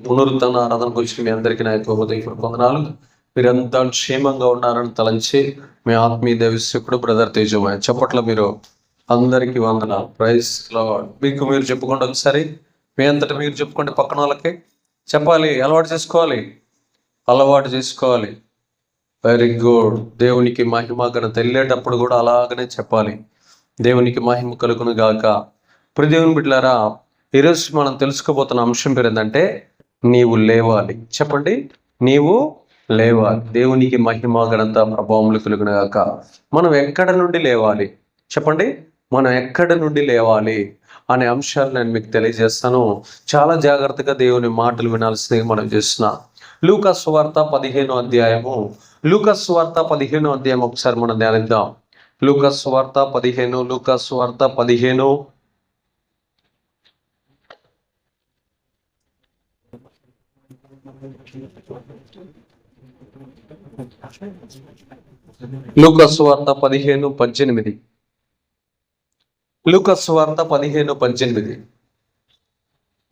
పునరుద్ధరణ ఆరాధనకు వచ్చిన మీ అందరికీ నా యొక్క హృదయపూర్వక వందనాలు. మీరంతా క్షేమంగా ఉన్నారని తలంచి మీ ఆత్మీయ దైవసేవకుడు బ్రదర్ తేజమయ్య చెప్పట్ల మీరు అందరికీ వందనాలు. Praise lord. మీకు మీరు చెప్పుకోండి, ఒకసారి మీ అంతటా మీరు చెప్పుకోండి, పక్కన వాళ్ళకి చెప్పాలి, అలవాటు చేసుకోవాలి. Very good. దేవునికి మహిమ ఘనత వెళ్ళేటప్పుడు కూడా అలాగనే చెప్పాలి. దేవునికి మహిమ కలుగును గాక. ప్రియ దేవుని బిడ్డలారా, ఈరోజు మనం తెలుసుకోబోతున్న అంశం పేరు ఏంటంటే నీవు లేవాలి. చెప్పండి, నీవు లేవాలి. దేవునికి మహిమ ఘనత ప్రభావములు కలుగును గాక. మనం ఎక్కడ నుండి లేవాలి? చెప్పండి, మనం ఎక్కడి నుండి లేవాలి అనే అంశాలు నేను మీకు తెలియజేస్తాను. చాలా జాగ్రత్తగా దేవుని మాటలు వినాల్సిందిగా మనం చేస్తున్నాం. లూకా సువార్త 15వ అధ్యాయము. లూకా సువార్త 15వ అధ్యాయం ఒకసారి మనం ధ్యానిద్దాం. లూకా సువార్త 15. లూకా సువార్త 15. లూకా సువార్త 15:18. లూకా సువార్త 15:18.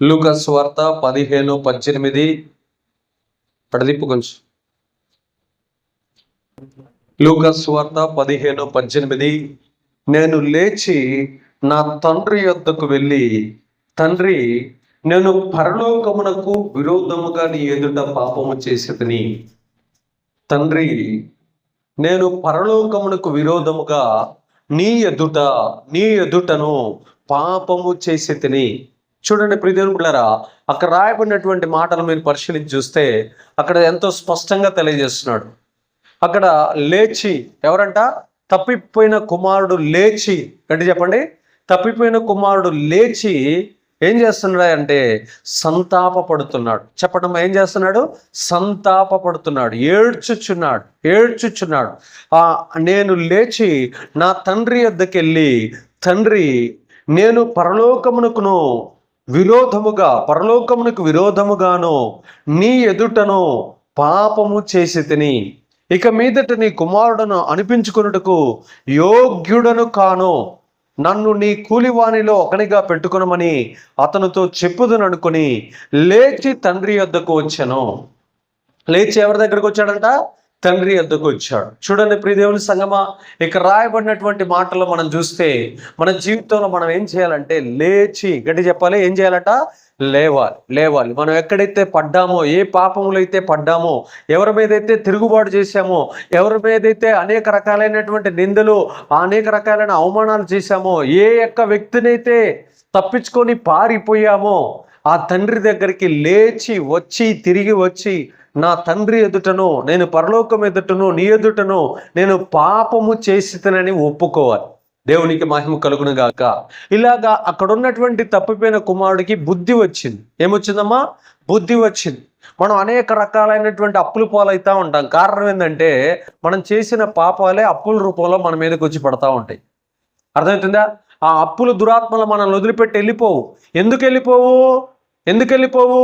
లూకా సువార్త 15:18. పడదిప్పు కొంచెం. లూకా సువార్త 15:18. నేను లేచి నా తండ్రి యొద్దకు వెళ్ళి, తండ్రి, నేను పరలోకమునకు విరోధముగా నీ ఎదుట పాపము చేసేదని. తండ్రి, నేను పరలోకమునకు విరోధముగా నీ ఎదుటను పాపము చేసేదని. చూడండి ప్రియ దేవుని బిడ్డలారా, అక్కడ రాయబడినటువంటి మాటలు మీరు పరిశీలించి చూస్తే అక్కడ ఎంతో స్పష్టంగా తెలియజేస్తున్నాడు. అక్కడ లేచి, ఎవరంట? తప్పిపోయిన కుమారుడు లేచి, అంటే చెప్పండి, తప్పిపోయిన కుమారుడు లేచి ఏం చేస్తున్నాడు అంటే సంతాపపడుతున్నాడు. చెప్పడం, ఏం చేస్తున్నాడు? సంతాపపడుతున్నాడు, ఏడ్చుచున్నాడు. నేను లేచి నా తండ్రి వద్దకు వెళ్ళి, తండ్రి, నేను పరలోకమునకు విరోధముగాను నీ ఎదుటను పాపము చేసి తిని, ఇక మీదట నీ కుమారుడను అనిపించుకున్నట్టుకు యోగ్యుడను కాను, నన్ను నీ కూలివానిలో ఒకనిగా పెట్టుకునమని అతనితో చెప్పుదుననుకుని లేచి తండ్రి వద్దకు వచ్చాను. లేచి ఎవరి దగ్గరకు వచ్చాడంట? తండ్రి వద్దకు వచ్చాడు. చూడండి ప్రియ దేవుని సంగమా, ఇక రాయబడినటువంటి మాటలు మనం చూస్తే మన జీవితంలో మనం ఏం చేయాలంటే లేచి, గట్టి చెప్పాలి, ఏం చేయాలంట? లేవాలి. మనం ఎక్కడైతే పడ్డామో, ఏ పాపములు అయితే పడ్డామో, ఎవరి మీదైతే తిరుగుబాటు చేశామో, ఎవరి మీదైతే అనేక రకాలైనటువంటి నిందలు, అనేక రకాలైన అవమానాలు చేశామో, ఏ యొక్క వ్యక్తినైతే తప్పించుకొని పారిపోయామో, ఆ తండ్రి దగ్గరికి తిరిగి వచ్చి నా తండ్రి ఎదుటను, నేను పరలోకం ఎదుటను, నీ ఎదుటను నేను పాపము చేసితనని ఒప్పుకోవాలి. దేవునికి మహిమ కలుగును గాక. ఇలాగా అక్కడ ఉన్నటువంటి తప్పిపోయిన కుమారుడికి బుద్ధి వచ్చింది. ఏమొచ్చిందమ్మా? బుద్ధి వచ్చింది. మనం అనేక రకాలైనటువంటి అప్పుల పాలవుతూ ఉంటాం. కారణం ఏంటంటే మనం చేసిన పాపాలే అప్పుల రూపంలో మన మీదకి వచ్చి పడతా ఉంటాయి. అర్థమవుతుందా? ఆ అప్పుల దురాత్మలు మనల్ని వదిలిపెట్టి వెళ్ళిపోవు. ఎందుకు వెళ్ళిపోవు?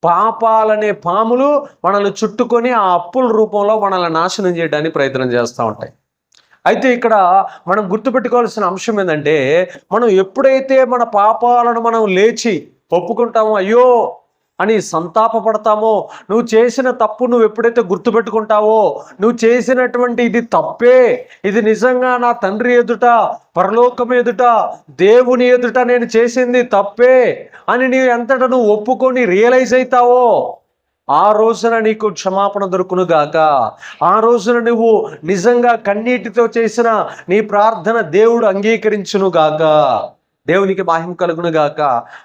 పాపాలనే పాములు మనల్ని చుట్టుకొని ఆ అప్పుల రూపంలో మనల్ని నాశనం చేయడానికి ప్రయత్నం చేస్తూ ఉంటాయి. అయితే ఇక్కడ మనం గుర్తుపెట్టుకోవాల్సిన అంశం ఏంటంటే, మనం ఎప్పుడైతే మన పాపాలను మనం లేచి ఒప్పుకుంటామో, అయ్యో అని సంతాపపడతామో, నువ్వు చేసిన తప్పు నువ్వు ఎప్పుడైతే గుర్తుపెట్టుకుంటావో, నువ్వు చేసినటువంటి ఇది తప్పే, ఇది నిజంగా నా తండ్రి ఎదుట, పరలోకం ఎదుట, దేవుని ఎదుట నేను చేసింది తప్పే అని నీవు ఎంతటా నువ్వు ఒప్పుకొని రియలైజ్ అవుతావో, ఆ రోజున నీకు క్షమాపణ దొరుకును గాక. ఆ రోజున నువ్వు నిజంగా కన్నీటితో చేసిన నీ ప్రార్థన దేవుడు అంగీకరించును గాక. దేవునికి మహిమ కలుగును గాక.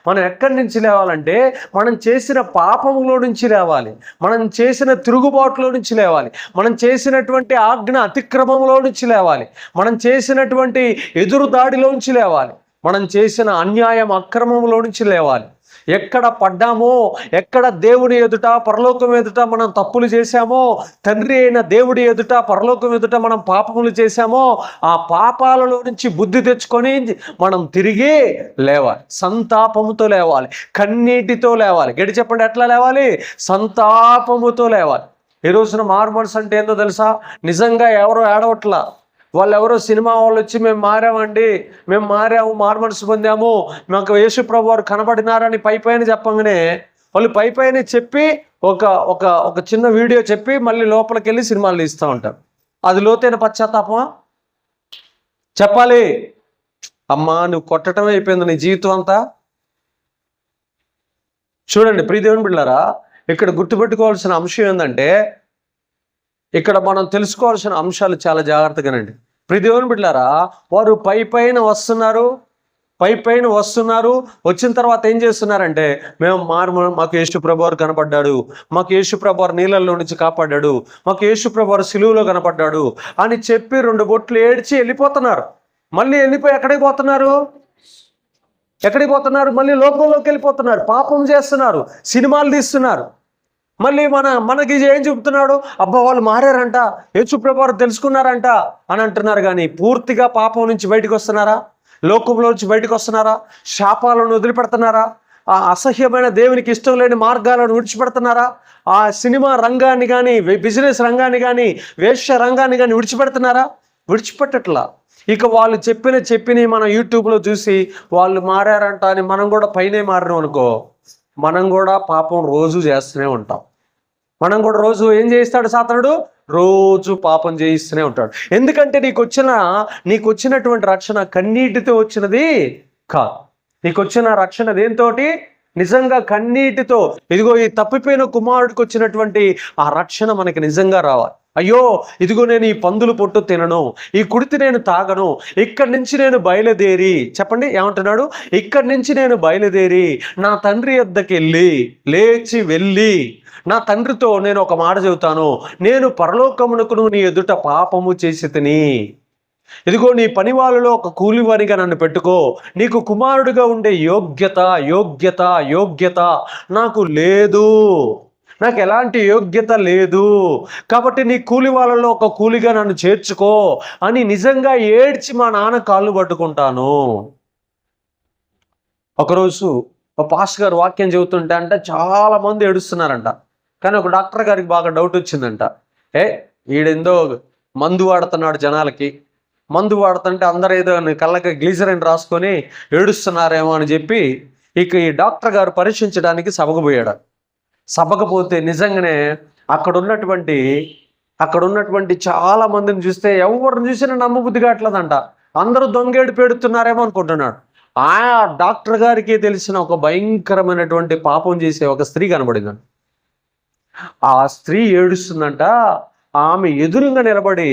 మనం ఎక్కడి నుంచి లేవాలంటే, మనం చేసిన పాపంలో నుంచి లేవాలి, మనం చేసిన తిరుగుబాటులో నుంచి లేవాలి, మనం చేసినటువంటి ఆజ్ఞ అతిక్రమంలో నుంచి లేవాలి, మనం చేసినటువంటి ఎదురుదాడిలో నుంచి లేవాలి, మనం చేసిన అన్యాయం అక్రమంలో నుంచి లేవాలి. ఎక్కడ పడ్డామో, ఎక్కడ దేవుని ఎదుట, పరలోకం ఎదుట మనం తప్పులు చేశామో, తండ్రి అయిన దేవుడి ఎదుట, పరలోకం ఎదుట మనం పాపములు చేశామో, ఆ పాపాలలో నుంచి బుద్ధి తెచ్చుకొని మనం తిరిగి లేవాలి. సంతాపముతో లేవాలి, కన్నీటితో లేవాలి. గడి చెప్పండి, ఎట్లా లేవాలి? సంతాపముతో లేవాలి. ఈ రోజున మార్మల్స్ అంటే ఏందో తెలుసా? నిజంగా ఎవరో ఏడవట్లా, వాళ్ళు ఎవరో సినిమా వాళ్ళు వచ్చి మేము మారాము, మారు మనసు పొందాము, మాకు యేసు ప్రభు వారు కనబడినారని పైపైన చెప్పంగానే వాళ్ళు పైనే చెప్పి ఒక ఒక ఒక చిన్న వీడియో చెప్పి మళ్ళీ లోపలికి వెళ్ళి సినిమాలు తీస్తూ ఉంటారు. అది లోతైన పశ్చాత్తాపమా? చెప్పాలి. అమ్మా, నువ్వు కొట్టడమే అయిపోయింది నీ జీవితం అంతా. చూడండి ప్రియ దేవుని బిడ్డలారా, ఇక్కడ గుర్తుపెట్టుకోవాల్సిన అంశం ఏంటంటే, ఇక్కడ మనం తెలుసుకోవాల్సిన అంశాలు చాలా జాగ్రత్తగానండి. ప్రియ దేవుని బిడ్డలారా, వారు పైన వస్తున్నారు. వచ్చిన తర్వాత ఏం చేస్తున్నారంటే, మేము మాకు యేసు ప్రభువారు కనపడ్డాడు, మాకు యేసు ప్రభువారు నీళ్ళల్లో నుంచి కాపాడాడు, మాకు యేసు ప్రభువారు సిలువలో కనపడ్డాడు అని చెప్పి 2 బొట్లు ఏడ్చి వెళ్ళిపోతున్నారు. మళ్ళీ వెళ్ళిపోయి ఎక్కడికి పోతున్నారు? మళ్ళీ లోకంలోకి వెళ్ళిపోతున్నారు, పాపం చేస్తున్నారు, సినిమాలు తీస్తున్నారు. మళ్ళీ మనకి ఏం చెబుతున్నాడు? అబ్బా, వాళ్ళు మారారంట, యేసు ప్రభువారు తెలుసుకున్నారంట అని అంటున్నారు. కానీ పూర్తిగా పాపం నుంచి బయటకు వస్తున్నారా? లోకంలో నుంచి బయటకు వస్తున్నారా? శాపాలను వదిలిపెడుతున్నారా? ఆ అసహ్యమైన దేవునికి ఇష్టం లేని మార్గాలను విడిచిపెడుతున్నారా? ఆ సినిమా రంగాన్ని కానీ, బిజినెస్ రంగాన్ని కానీ, వేశ్య రంగాన్ని కానీ విడిచిపెట్టట్లా. ఇక వాళ్ళు చెప్పినవి మనం యూట్యూబ్లో చూసి వాళ్ళు మారారంట అని మనం కూడా పైనే మారినాం అనుకో, మనం కూడా పాపం రోజు చేస్తూనే ఉంటాం. మనం కూడా రోజు ఏం చేయిస్తాడు సాతానుడు? రోజు పాపం చేయిస్తూనే ఉంటాడు. ఎందుకంటే నీకు వచ్చినటువంటి రక్షణ కన్నీటితో వచ్చినది కాదు. నీకు వచ్చిన రక్షణ దేంతోటి? నిజంగా కన్నీటితో. ఇదిగో ఈ తప్పిపోయిన కుమారుడికి వచ్చినటువంటి ఆ రక్షణ మనకి నిజంగా రావాలి. అయ్యో, ఇదిగో నేను ఈ పందులు పొట్టు తినను, ఈ కుడితి నేను తాగను, ఇక్కడి నుంచి నేను బయలుదేరి, చెప్పండి ఏమంటున్నాడు? ఇక్కడి నుంచి నేను బయలుదేరి నా తండ్రి యొద్దకి లేచి వెళ్ళి నా తండ్రితో నేను ఒక మాట చెబుతాను, నేను పరలోకమునకును నీ ఎదుట పాపము చేసి తిని, ఇదిగో నీ పని వాళ్ళలో ఒక కూలివారిగా నన్ను పెట్టుకో, నీకు కుమారుడిగా ఉండే యోగ్యత నాకు లేదు, నాకు ఎలాంటి యోగ్యత లేదు, కాబట్టి నీ కూలి వాళ్ళలో ఒక కూలిగా నన్ను చేర్చుకో అని నిజంగా ఏడ్చి మా నాన్న కాళ్ళు పట్టుకుంటాను. ఒకరోజు ఒక పాస్టర్ గారు వాక్యం చెబుతుంటే అంట చాలా మంది ఏడుస్తున్నారంట. కానీ ఒక డాక్టర్ గారికి బాగా డౌట్ వచ్చిందంట. ఈడెందో మందు వాడుతున్నాడు, జనాలకి మందు వాడుతుంటే అందరూ ఏదో కళ్ళకి గ్లీజరిన్ రాసుకొని ఏడుస్తున్నారేమో అని చెప్పి ఇక ఈ డాక్టర్ గారు పరీక్షించడానికి సభకు పోయాడు. సభకు పోతే నిజంగానే అక్కడ ఉన్నటువంటి చాలా మందిని చూస్తే ఎవరిని చూసినా నమ్మబుద్ధి కావట్లేదంట. అందరూ దొంగేడు పెడుతున్నారేమో అనుకుంటున్నాడు. ఆ డాక్టర్ గారికి తెలిసిన ఒక భయంకరమైనటువంటి పాపం చేసే ఒక స్త్రీ కనబడిందంట. ఆ స్త్రీ ఏడుస్తుందంట. ఆమె ఎదురుగా నిలబడి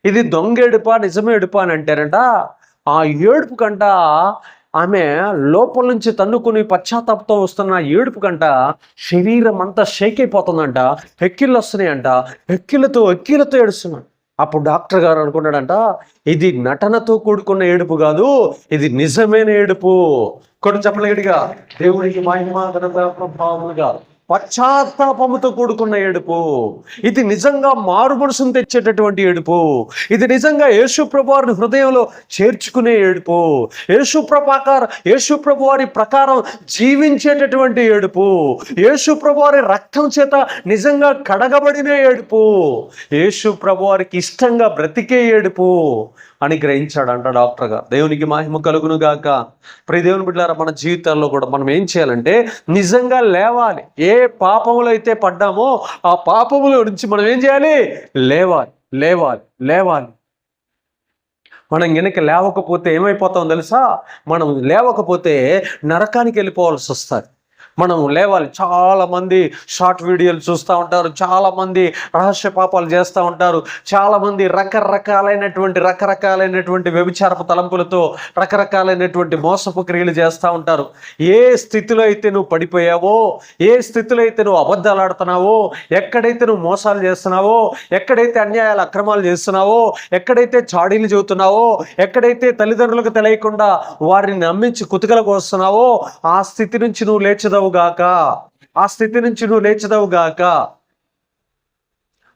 ఇది దొంగేడుపా నిజమేడుపా అని అంటారంట. ఆ ఏడుపు కంట, ఆమె లోపల నుంచి తన్నుకుని పశ్చాత్తాపంతో వస్తున్న ఏడుపు కంట శరీరం అంతా షేక్ అయిపోతుందంట. ఎక్కిళ్ళు వస్తున్నాయంట. ఎక్కిళ్ళతో ఏడుస్తున్నాడు. అప్పుడు డాక్టర్ గారు అనుకున్నాడంట, ఇది నటనతో కూడుకున్న ఏడుపు కాదు, ఇది నిజమైన ఏడుపు. కొన్ని చెప్పలేడిగా దేవునికి మహిమ ఘనత ప్రభావములుగా పశ్చాత్తాపముతో కూడుకున్న ఏడుపు. ఇది నిజంగా మారు మనసును తెచ్చేటటువంటి ఏడుపు. ఇది నిజంగా యేసు ప్రభువారిని హృదయంలో చేర్చుకునే ఏడుపు. యేసు ప్రభువారి ప్రకారం జీవించేటటువంటి ఏడుపు. యేసు ప్రభువారి రక్తం చేత నిజంగా కడగబడిన ఏడుపు. యేసు ప్రభువారికి ఇష్టంగా బ్రతికే ఏడుపు అని గ్రహించాడంట డాక్టర్ గారు. దేవునికి మహిమ కలుగును గాక. ప్రియ దేవుని బిడ్డలారా, మన జీవితాల్లో కూడా మనం ఏం చేయాలంటే నిజంగా లేవాలి. ఏ పాపములు అయితే పడ్డామో ఆ పాపముల నుంచి మనం ఏం చేయాలి? లేవాలి. మనం వెనక లేవకపోతే ఏమైపోతాం తెలుసా? మనం లేవకపోతే నరకానికి వెళ్ళిపోవాల్సి వస్తుంది. మనం లేవాలి. చాలామంది షార్ట్ వీడియోలు చూస్తూ ఉంటారు, చాలామంది రహస్య పాపాలు చేస్తూ ఉంటారు, చాలామంది రకరకాలైనటువంటి వ్యభిచారపు తలంపులతో రకరకాలైనటువంటి మోసపు క్రియలు చేస్తూ ఉంటారు. ఏ స్థితిలో అయితే నువ్వు పడిపోయావో, ఏ స్థితిలో అయితే నువ్వు అబద్ధాలు ఆడుతున్నావో, ఎక్కడైతే నువ్వు మోసాలు చేస్తున్నావో, ఎక్కడైతే అన్యాయాలు అక్రమాలు చేస్తున్నావో, ఎక్కడైతే చాడీలు చెబుతున్నావో, ఎక్కడైతే తల్లిదండ్రులకు తెలియకుండా వారిని నమ్మించి కుతుకలకు వస్తున్నావో, ఆ స్థితి నుంచి నువ్వు లేచదవుగాక.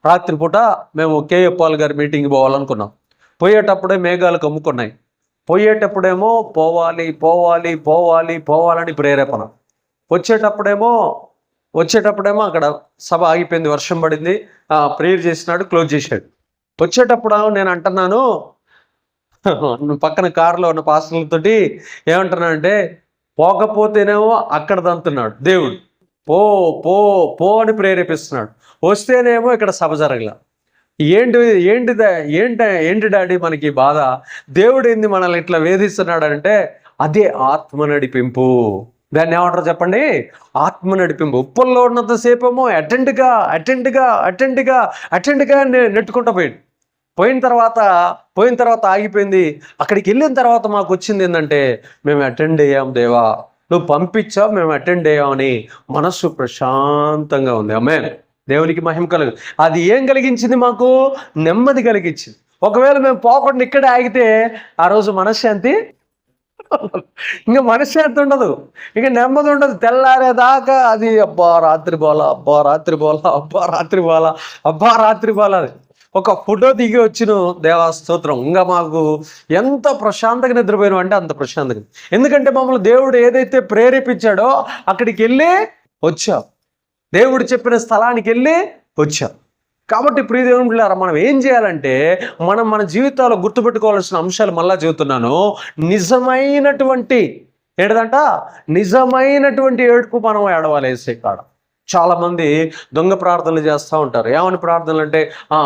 రాత్రిపూట మేము కేఎఫ్ పాల్ గారి మీటింగ్ పోవాలనుకున్నాం. పోయేటప్పుడే మేఘాలు కమ్ముకున్నాయి. పోయేటప్పుడేమో పోవాలని ప్రేరేపణ. వచ్చేటప్పుడేమో అక్కడ సభ ఆగిపోయింది, వర్షం పడింది, ప్రేయర్ చేసినాడు, క్లోజ్ చేశాడు. వచ్చేటప్పుడు నేను అంటున్నాను, పక్కన కారులో ఉన్న పాస్టర్లతోటి ఏమంటున్నానంటే, పోకపోతేనేమో అక్కడ దంతున్నాడు దేవుడు, పో పో పో అని ప్రేరేపిస్తున్నాడు. వస్తేనేమో ఇక్కడ సభ జరగల. ఏంటి ఏంటిదా ఏంటి డాడీ మనకి బాధ? దేవుడు ఏంది మనల్ని ఇట్లా వేధిస్తున్నాడు అంటే అదే ఆత్మ నడిపింపు. దాన్ని ఏమంటారు చెప్పండి? ఆత్మ నడిపింపు. ఉప్పల్లో ఉన్నంతసేపు ఏమో అటెండ్గా నెట్టుకుంటూ పోయిన తర్వాత ఆగిపోయింది. అక్కడికి వెళ్ళిన తర్వాత మాకు వచ్చింది ఏంటంటే మేము అటెండ్ అయ్యాం దేవా, నువ్వు పంపించావు, మేము అటెండ్ అయ్యామని మనస్సు ప్రశాంతంగా ఉంది. ఆమేన్. దేవునికి మహిమ కలుగు. అది ఏం కలిగించింది? మాకు నెమ్మది కలిగించింది. ఒకవేళ మేము పోకుండా ఇక్కడే ఆగితే ఆ రోజు మనశ్శాంతి ఇంకా మనశ్శాంతి ఉండదు, ఇంకా నెమ్మది ఉండదు. తెల్లారేదాకా అది రాత్రి బోల అది ఒక ఫోటో దిగి వచ్చిన దేవా స్తోత్రం. ఇంకా మాకు ఎంత ప్రశాంతంగా నిద్రపోయినాం అంటే అంత ప్రశాంతంగా. ఎందుకంటే మమ్మల్ని దేవుడు ఏదైతే ప్రేరేపించాడో అక్కడికి వెళ్ళి వచ్చాం, దేవుడు చెప్పిన స్థలానికి వెళ్ళి వచ్చాం. కాబట్టి ప్రియ దేవుని బిడ్డలారా, మనం ఏం చేయాలంటే మన జీవితాల్లో గుర్తుపెట్టుకోవాల్సిన అంశాలు మళ్ళా చెబుతున్నాను. నిజమైనటువంటి ఏడుపు మనం ఏడవాలి యేసయ్య కాడ. చాలామంది దొంగ ప్రార్థనలు చేస్తూ ఉంటారు. ఏమని ప్రార్థనలు అంటే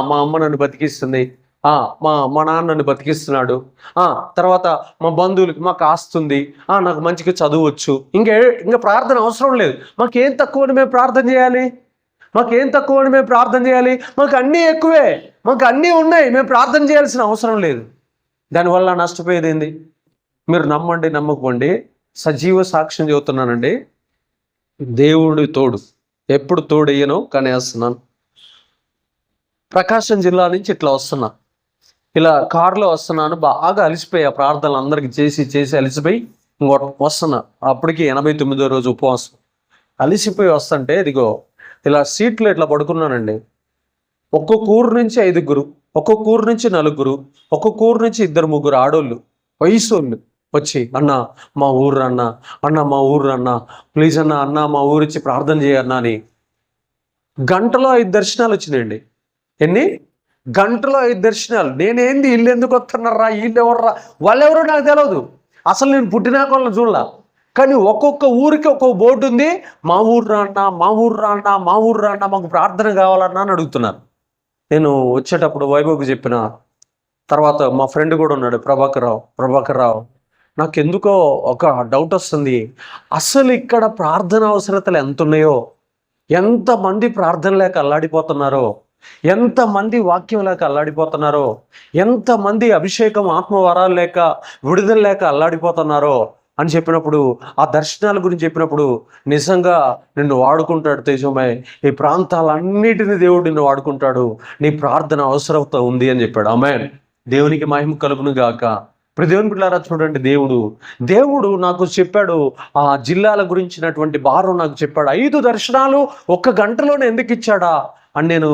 మా అమ్మ నన్ను బతికిస్తుంది, మా నాన్న నన్ను బతికిస్తున్నాడు, తర్వాత మా బంధువులకి మాకు ఆస్తుంది, నాకు మంచిగా చదువచ్చు. ఇంకా ప్రార్థన అవసరం లేదు. మాకేం తక్కువని మేము ప్రార్థన చేయాలి? మాకు అన్నీ ఎక్కువే, మాకు అన్నీ ఉన్నాయి, మేము ప్రార్థన చేయాల్సిన అవసరం లేదు. దానివల్ల నష్టపోయేది ఏంది? మీరు నమ్మండి నమ్మకపోండి, సజీవ సాక్ష్యం చెబుతున్నానండి. దేవుడి తోడు ఎప్పుడు తోడయ్యనో కానీ వేస్తున్నాను. ప్రకాశం జిల్లా నుంచి ఇట్లా వస్తున్నా, ఇలా కారులో వస్తున్నాను. బాగా అలసిపోయి ఆ ప్రార్థనలు అందరికి చేసి అలసిపోయి వస్తున్నా. అప్పటికి 89వ రోజు ఉపవాసం. అలసిపోయి వస్తుంటే ఇదిగో ఇలా సీట్లో ఇట్లా పడుకున్నానండి. ఒక్కొక్క ఊరు నుంచి 5గురు, ఒక్కొక్క ఊరు నుంచి 4గురు, ఒక్కొక్క ఊరు నుంచి 2-3 ఆడోళ్ళు, వయసోళ్ళు వచ్చి మా ఊరు అన్న ప్లీజ్ అన్న మా ఊరు ఇచ్చి ప్రార్థన చేయన్నా అని. గంటలో 5 దర్శనాలు వచ్చినాయండి. ఎన్ని గంటలో 5 దర్శనాలు. నేనేంది వీళ్ళు ఎందుకు వస్తున్నారా, వీళ్ళు ఎవర్రా, వాళ్ళెవరో నాకు తెలియదు, అసలు నేను పుట్టినాక వాళ్ళని చూడలా. కానీ ఒక్కొక్క ఊరికి ఒక్కొక్క బోర్డు ఉంది, మా ఊరు రాన్నా మాకు ప్రార్థన కావాలన్నా అని అడుగుతున్నారు. నేను వచ్చేటప్పుడు వైభవ్కి చెప్పిన తర్వాత మా ఫ్రెండ్ కూడా ఉన్నాడు, ప్రభాకర్ రావు, నాకెందుకో ఒక డౌట్ వస్తుంది. అసలు ఇక్కడ ప్రార్థన అవసరతలు ఎంత ఉన్నాయో, ఎంతమంది ప్రార్థన లేక అల్లాడిపోతున్నారో, ఎంతమంది వాక్యం లేక అల్లాడిపోతున్నారో, ఎంతమంది అభిషేకం ఆత్మవరాలు లేక విడుదల లేక అల్లాడిపోతున్నారో అని చెప్పినప్పుడు, ఆ దర్శనాల గురించి చెప్పినప్పుడు నిజంగా నిన్ను వాడుకుంటాడు తేజమై. ఈ ప్రాంతాలన్నిటిని దేవుడు నిన్ను వాడుకుంటాడు, నీ ప్రార్థన అవసరత ఉంది అని చెప్పాడు. ఆమేన్. దేవునికి మహిమ కలుగును గాక. ఇప్పుడు దేవుని బిడ్డలారా చూడండి, దేవుడు నాకు చెప్పాడు, ఆ జిల్లాల గురించినటువంటి భారం నాకు చెప్పాడు. 5 దర్శనాలు 1 గంటలోనే ఎందుకు ఇచ్చాడా అని నేను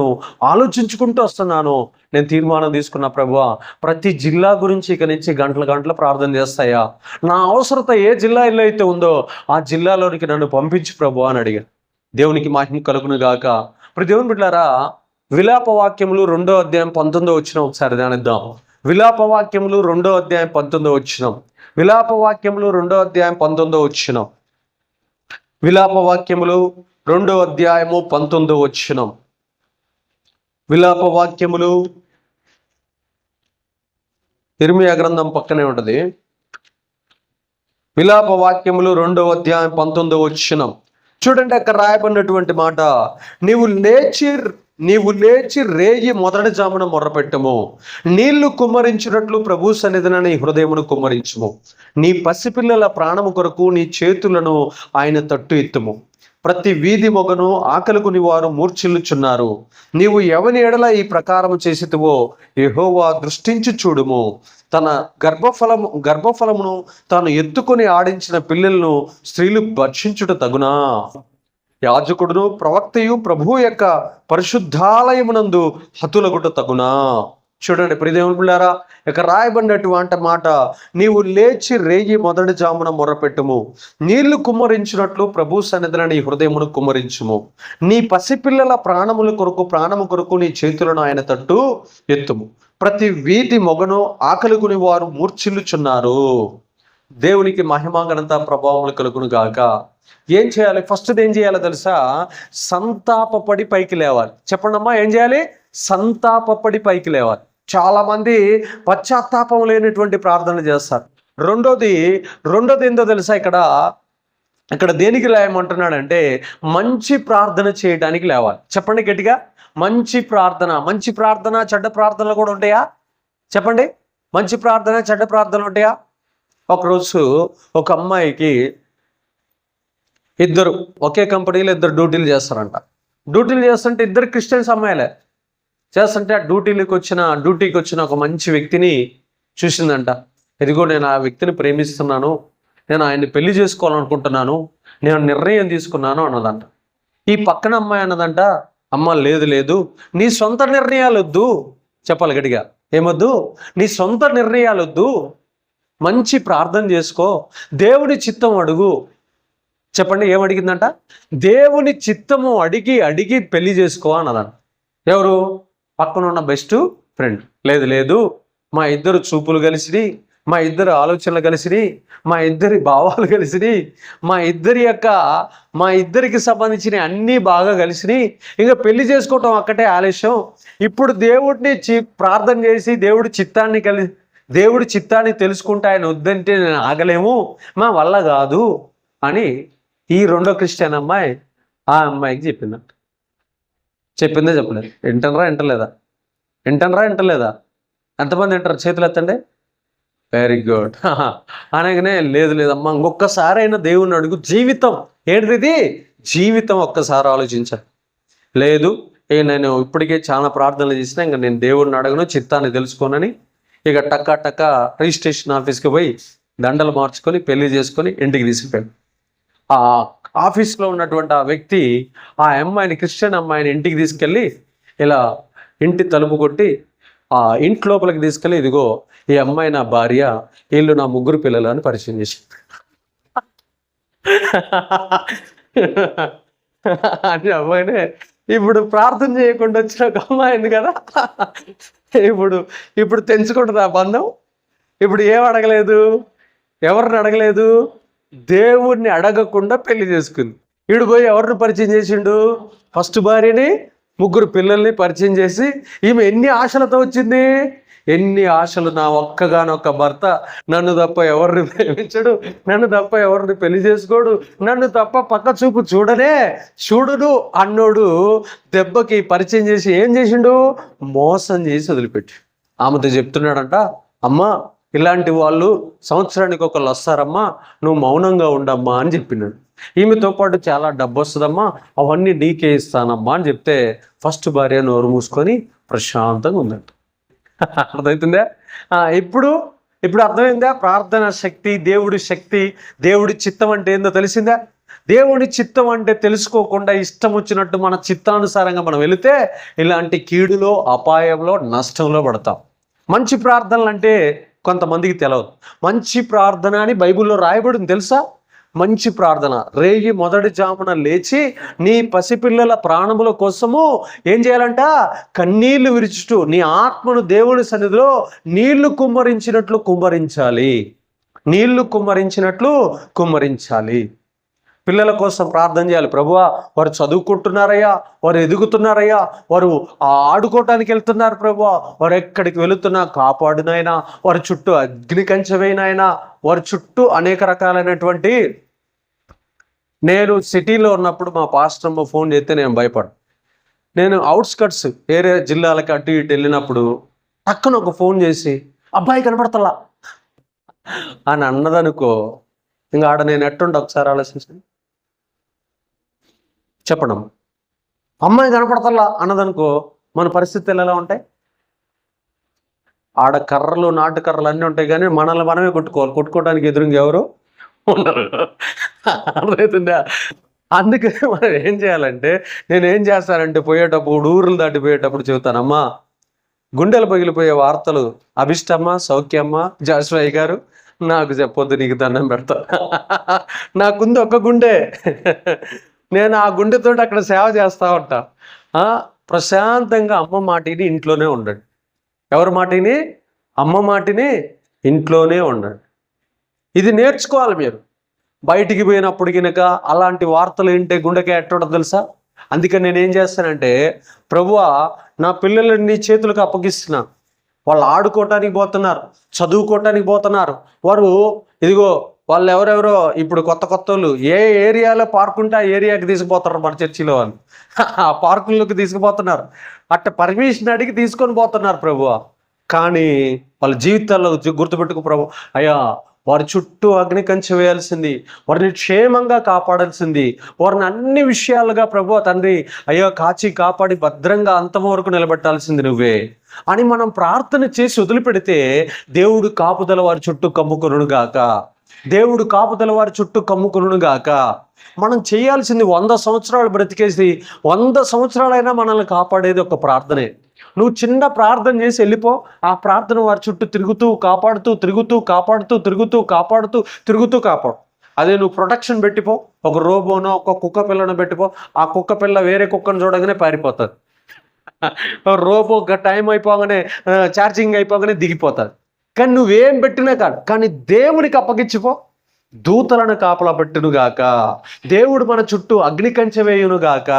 ఆలోచించుకుంటూ వస్తున్నాను. నేను తీర్మానం తీసుకున్న, ప్రభువా ప్రతి జిల్లా గురించి ఇక నుంచి గంటల ప్రార్థన చేస్తాయా, నా అవసరత ఏ జిల్లాలో అయితే ఉందో ఆ జిల్లాలోనికి నన్ను పంపించు ప్రభువా అని అడిగాను. దేవునికి మహిమ కలుగును గాక. ఇప్పుడు దేవుని బిడ్డలారా, విలాపవాక్యములు 2వ అధ్యాయం 19వ వచనం ఒకసారి ధ్యానిద్దాం. విలాపవాక్యములు 2వ అధ్యాయం 19వ వచనం. విలాపవాక్యములు 2వ అధ్యాయం 19వ వచనం. విలాపవాక్యములు 2వ అధ్యాయము 19వ వచనం. విలాపవాక్యములు ఇర్మియా గ్రంథం పక్కనే ఉంటుంది. విలాపవాక్యములు 2వ అధ్యాయం 19వ వచనం చూడండి. అక్కడ రాయబడినటువంటి మాట, నీవు లేచి రేయి మొదటి జామున మొర్రపెట్టము, నీళ్లు కుమ్మరించినట్లు ప్రభు సన్నిధిన నీ హృదయమును కుమ్మరించుము, నీ పసిపిల్లల ప్రాణము కొరకు నీ చేతులను ఆయన తట్టు ఎత్తుము. ప్రతి వీధి మొగను ఆకలికుని వారు మూర్ఛిల్లుచున్నారు. నీవు ఎవని ఎడల ఈ ప్రకారము చేసితివో యెహోవా దృష్టించి చూడుము. తన గర్భఫలమును తాను ఎత్తుకొని ఆడించిన పిల్లలను స్త్రీలు భక్షించుట తగునా? యాజకుడును ప్రవక్తయు ప్రభువు యొక్క పరిశుద్ధాలయమునందు హతులగుట తగునా? చూడండి ప్రియదేవుని పిల్లారా, ఇక రాయబడినటువంటి మాట, నీవు లేచి రేయి మొదటి జామున మొర్రపెట్టుము, నీళ్లు కుమ్మరించినట్లు ప్రభు సన్నిధిన నీ హృదయమును కుమ్మరించుము, నీ పసిపిల్లల ప్రాణము కొరకు నీ చేతులను ఆయన తట్టు ఎత్తుము. ప్రతి వీధి మొగను ఆకలికుని వారు మూర్ఛిల్లుచున్నారు. దేవునికి మహిమ ఘనత ప్రభావములు కలుగును గాక. ఏం చేయాలి? ఫస్ట్ ఏం చేయాలో తెలుసా? సంతాపపడి పైకి లేవాలి. చెప్పండి అమ్మా, ఏం చేయాలి? సంతాపపడి పైకి లేవాలి. చాలా మంది పశ్చాత్తాపం లేనటువంటి ప్రార్థన చేస్తారు. రెండోది ఏందో తెలుసా? ఇక్కడ దేనికి లేయమంటున్నాడంటే మంచి ప్రార్థన చేయడానికి లేవాలి. చెప్పండి గట్టిగా, మంచి ప్రార్థన. చెడ్డ ప్రార్థనలు కూడా ఉంటాయా? చెప్పండి, మంచి ప్రార్థన చెడ్డ ప్రార్థనలు ఉంటాయా? ఒకరోజు ఒక అమ్మాయికి ఇద్దరు ఒకే కంపెనీలో ఇద్దరు డ్యూటీలు చేస్తారంట. డ్యూటీలు చేస్తుంటే ఇద్దరు క్రిస్టియన్స్ అమ్మాయిలే చేస్తుంటే ఆ డ్యూటీకి వచ్చిన ఒక మంచి వ్యక్తిని చూసిందంట. ఇదిగో నేను ఆ వ్యక్తిని ప్రేమిస్తున్నాను, నేను ఆయన్ని పెళ్లి చేసుకోవాలనుకుంటున్నాను, నేను నిర్ణయం తీసుకున్నాను అన్నదంట. ఈ పక్కన అమ్మాయి అన్నదంట, అమ్మ లేదు, నీ సొంత నిర్ణయాలు వద్దు. చెప్పాలి గట్టిగా, ఏమొద్దు? నీ సొంత నిర్ణయాలు వద్దు, మంచి ప్రార్థన చేసుకో, దేవుని చిత్తం అడుగు. చెప్పండి, ఏమడిగిందంట? దేవుని చిత్తము అడిగి పెళ్లి చేసుకో అన్నదంట. ఎవరు? పక్కన ఉన్న బెస్ట్ ఫ్రెండ్. లేదు, మా ఇద్దరు చూపులు కలిసినాయి, మా ఇద్దరు ఆలోచనలు కలిసినాయి, మా ఇద్దరి భావాలు కలిసినాయి, మా ఇద్దరికి సంబంధించిన అన్నీ బాగా కలిసినాయి, ఇంకా పెళ్లి చేసుకోవటం అక్కటే ఆలస్యం. ఇప్పుడు దేవుడిని ప్రార్థన చేసి దేవుడి చిత్తాన్ని తెలుసుకుంటే ఆయన వద్దంటే నేను ఆగలేము, మా వల్ల కాదు అని ఈ రెండో క్రిస్టియన్ అమ్మాయి ఆ అమ్మాయికి చెప్పిందంట. చెప్పిందే చెప్పలేదు. వింటలేదా? ఎంతమంది వింటారు? చేతులు ఎత్తండి. Very good. అనగానే లేదమ్మా, ఇంకొకసారి అయినా దేవుణ్ణి అడుగు. జీవితం ఏంటిది? జీవితం ఒక్కసారి ఆలోచించాలి. లేదు, నేను ఇప్పటికే చాలా ప్రార్థనలు చేసినా, ఇంకా నేను దేవుడిని అడగను, చిత్తాన్ని తెలుసుకోనని ఇక టక్క రిజిస్ట్రేషన్ ఆఫీస్కి పోయి దండలు మార్చుకొని పెళ్లి చేసుకొని ఇంటికి తీసుకుపోయాడు. ఆ ఆఫీస్లో ఉన్నటువంటి ఆ వ్యక్తి ఆ అమ్మాయిని, క్రిస్టియన్ అమ్మాయిని ఇంటికి తీసుకెళ్ళి ఇలా ఇంటి తలుపు కొట్టి ఆ ఇంటి లోపలికి తీసుకెళ్ళి, ఇదిగో ఈ అమ్మాయి నా భార్య, వీళ్ళు నా 3 పిల్లలు అని పరిచయం చేసి అని అమ్మాయినే ఇప్పుడు ప్రార్థన చేయకుండా వచ్చిన ఒక అమ్మాయింది కదా, ఇప్పుడు తెంచుకుంటుంది ఆ బంధం. ఇప్పుడు ఏం అడగలేదు, ఎవరిని అడగలేదు, దేవుణ్ణి అడగకుండా పెళ్లి చేసుకుంది. వీడు పోయి ఎవరిని పరిచయం చేసిండు? ఫస్ట్ భార్యని, 3 పిల్లల్ని పరిచయం చేసి, ఈమె ఎన్ని ఆశలతో వచ్చింది, ఎన్ని ఆశలు. నా ఒక్కగానొక్క భర్త నన్ను తప్ప ఎవరిని ప్రేమించడు, నన్ను తప్ప ఎవరిని పెళ్లి చేసుకోడు, నన్ను తప్ప పక్క చూపు చూడును అన్నోడు దెబ్బకి పరిచయం చేసి ఏం చేసిండు? మోసం చేసి వదిలిపెట్టి ఆమెతో చెప్తున్నాడంట, అమ్మా ఇలాంటి వాళ్ళు సంవత్సరానికి ఒకళ్ళు వస్తారమ్మా, నువ్వు మౌనంగా ఉండమ్మా అని చెప్పినాడు. ఈమెతో పాటు చాలా డబ్బు వస్తుందమ్మా, అవన్నీ నీకే ఇస్తానమ్మా అని చెప్తే ఫస్ట్ భార్య నోరు మూసుకొని ప్రశాంతంగా ఉందంట. అర్థమవుతుందా? ఇప్పుడు అర్థమైందా? ప్రార్థన శక్తి, దేవుడి చిత్తం అంటే ఏందో తెలిసిందా? దేవుడి చిత్తం అంటే తెలుసుకోకుండా ఇష్టం వచ్చినట్టు మన చిత్తానుసారంగా మనం వెళితే ఇలాంటి కీడులో, అపాయంలో, నష్టంలో పడతాం. మంచి ప్రార్థనలు అంటే కొంతమందికి తెలియదు. మంచి ప్రార్థన అని బైబిల్లో రాయబడింది తెలుసా? మంచి ప్రార్థన, రేగి మొదటి జామున లేచి నీ పసిపిల్లల ప్రాణముల కోసము ఏం చేయాలంట? కన్నీళ్లు విరుచుటూ నీ ఆత్మను దేవుని సన్నిధిలో నీళ్లు కుమ్మరించినట్లు కుమ్మరించాలి. పిల్లల కోసం ప్రార్థన చేయాలి. ప్రభువా, వారు చదువుకుంటున్నారయ్యా, వారు ఎదుగుతున్నారయ్యా, వారు ఆడుకోవటానికి వెళ్తున్నారు ప్రభువా, వారు ఎక్కడికి వెళుతున్నా కాపాడునైనా, వారి చుట్టూ అగ్ని కంచెవేనాయనా, వారి చుట్టూ అనేక రకాలైనటువంటి. నేను సిటీలో ఉన్నప్పుడు మా పాస్టర్మ్మ ఫోన్ చేస్తే నేను భయపడు. నేను అవుట్స్కట్స్ వేరే జిల్లాలకి అటు ఇటు వెళ్ళినప్పుడు పక్కన ఒక ఫోన్ చేసి అబ్బాయి కనపడతలా అని అన్నదనుకో, ఇంకా ఆడ నేను ఎట్టుండే ఒకసారి ఆలోచించండి. చెప్పడం అమ్మాయి కనపడతల్లా అన్నదనుకో, మన పరిస్థితులు ఎలా ఉంటాయి? ఆడ కర్రలు, నాటు కర్రలు అన్నీ ఉంటాయి, కానీ మనల్ని మనమే కొట్టుకోవడానికి ఎదురుగా ఎవరు ఉండరు. అర్థమవుతుందా? అందుకే మనం ఏం చేయాలంటే, నేను ఏం చేస్తానంటే పోయేటప్పుడు, ఊర్లు దాటిపోయేటప్పుడు చెబుతానమ్మా, గుండెలు పగిలిపోయే వార్తలు అభిష్టమ్మ, సౌఖ్యమ్మ, జాస్వాయి గారు నాకు చెప్పొద్దు, నీకు దండం పెడతా. నాకుంది ఒక గుండె, నేను ఆ గుండెతో అక్కడ సేవ చేస్తా ఉంటా. ప్రశాంతంగా అమ్మ మాటిని ఇంట్లోనే ఉండండి. ఎవరి మాటిని? అమ్మ మాటిని ఇంట్లోనే ఉండండి. ఇది నేర్చుకోవాలి మీరు. బయటికి పోయినప్పుడు గినక అలాంటి వార్తలు ఏంటి గుండెకి ఎట్టుండదు తెలుసా? అందుకని నేను ఏం చేస్తానంటే, ప్రభువా నా పిల్లలని నీ చేతులకు అప్పగిస్తున్నా. వాళ్ళు ఆడుకోవటానికి పోతున్నారు, చదువుకోవటానికి పోతున్నారు. వారు ఇదిగో వాళ్ళు ఎవరెవరో ఇప్పుడు కొత్త వాళ్ళు ఏ ఏరియాలో పార్క్ ఉంటే ఆ ఏరియాకి తీసుకుపోతున్నారు. మన చర్చిలో వాళ్ళు ఆ పార్కుల్లోకి తీసుకుపోతున్నారు. అట్ట పర్మిషన్ అడిగి తీసుకొని పోతున్నారు ప్రభువా. కానీ వాళ్ళ జీవితాల్లో గుర్తుపెట్టుకో ప్రభు, అయ్యా వారి చుట్టూ అగ్ని కంచె వేయాల్సింది, వారిని క్షేమంగా కాపాడాల్సింది, వారిని అన్ని విషయాలుగా ప్రభు తండ్రి అయ్యో కాచి కాపాడి భద్రంగా అంతం వరకు నిలబెట్టాల్సింది నువ్వే అని మనం ప్రార్థన చేసి వదిలిపెడితే దేవుడు కాపుదల వారి చుట్టూ కమ్ముకొనుగాక, దేవుడు కాపుదల వారి చుట్టూ కమ్ముకొనుగాక. మనం చేయాల్సింది 100 సంవత్సరాలు బ్రతికేసి 100 సంవత్సరాలైనా మనల్ని కాపాడేది ఒక ప్రార్థనే. నువ్వు చిన్న ప్రార్థన చేసి వెళ్ళిపో, ఆ ప్రార్థన వారి చుట్టూ తిరుగుతూ కాపాడుతూ కాపాడు. అదే నువ్వు ప్రొటెక్షన్ పెట్టిపో, ఒక రోబోనో ఒక కుక్క పిల్లను పెట్టిపో, ఆ కుక్క పిల్ల వేరే కుక్కను చూడగానే పారిపోతుంది. రోబో టైం అయిపోగానే ఛార్జింగ్ అయిపోగానే దిగిపోతుంది. కానీ నువ్వేం పెట్టినా కాదు, కానీ దేవునికి అప్పగించిపో, దూతలను కాపలా పెట్టునుగాక, దేవుడు మన చుట్టూ అగ్ని కంచె వేయునుగాక.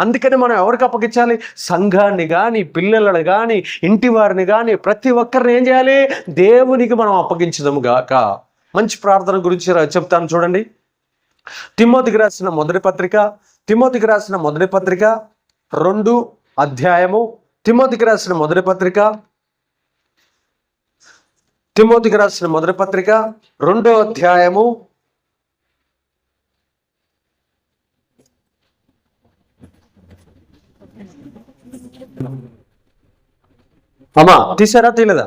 అందుకని మనం ఎవరికి అప్పగించాలి? సంఘాన్ని కానీ, పిల్లలను కానీ, ఇంటి వారిని కానీ, ప్రతి ఒక్కరిని ఏం చేయాలి? దేవునికి మనం అప్పగించదము గాక. మంచి ప్రార్థన గురించి చెప్తాను చూడండి. తిమోతికి రాసిన మొదటి పత్రిక 2 అధ్యాయము, తిమోతికి రాసిన మొదటి పత్రిక 2 అధ్యాయము తీయలేదా?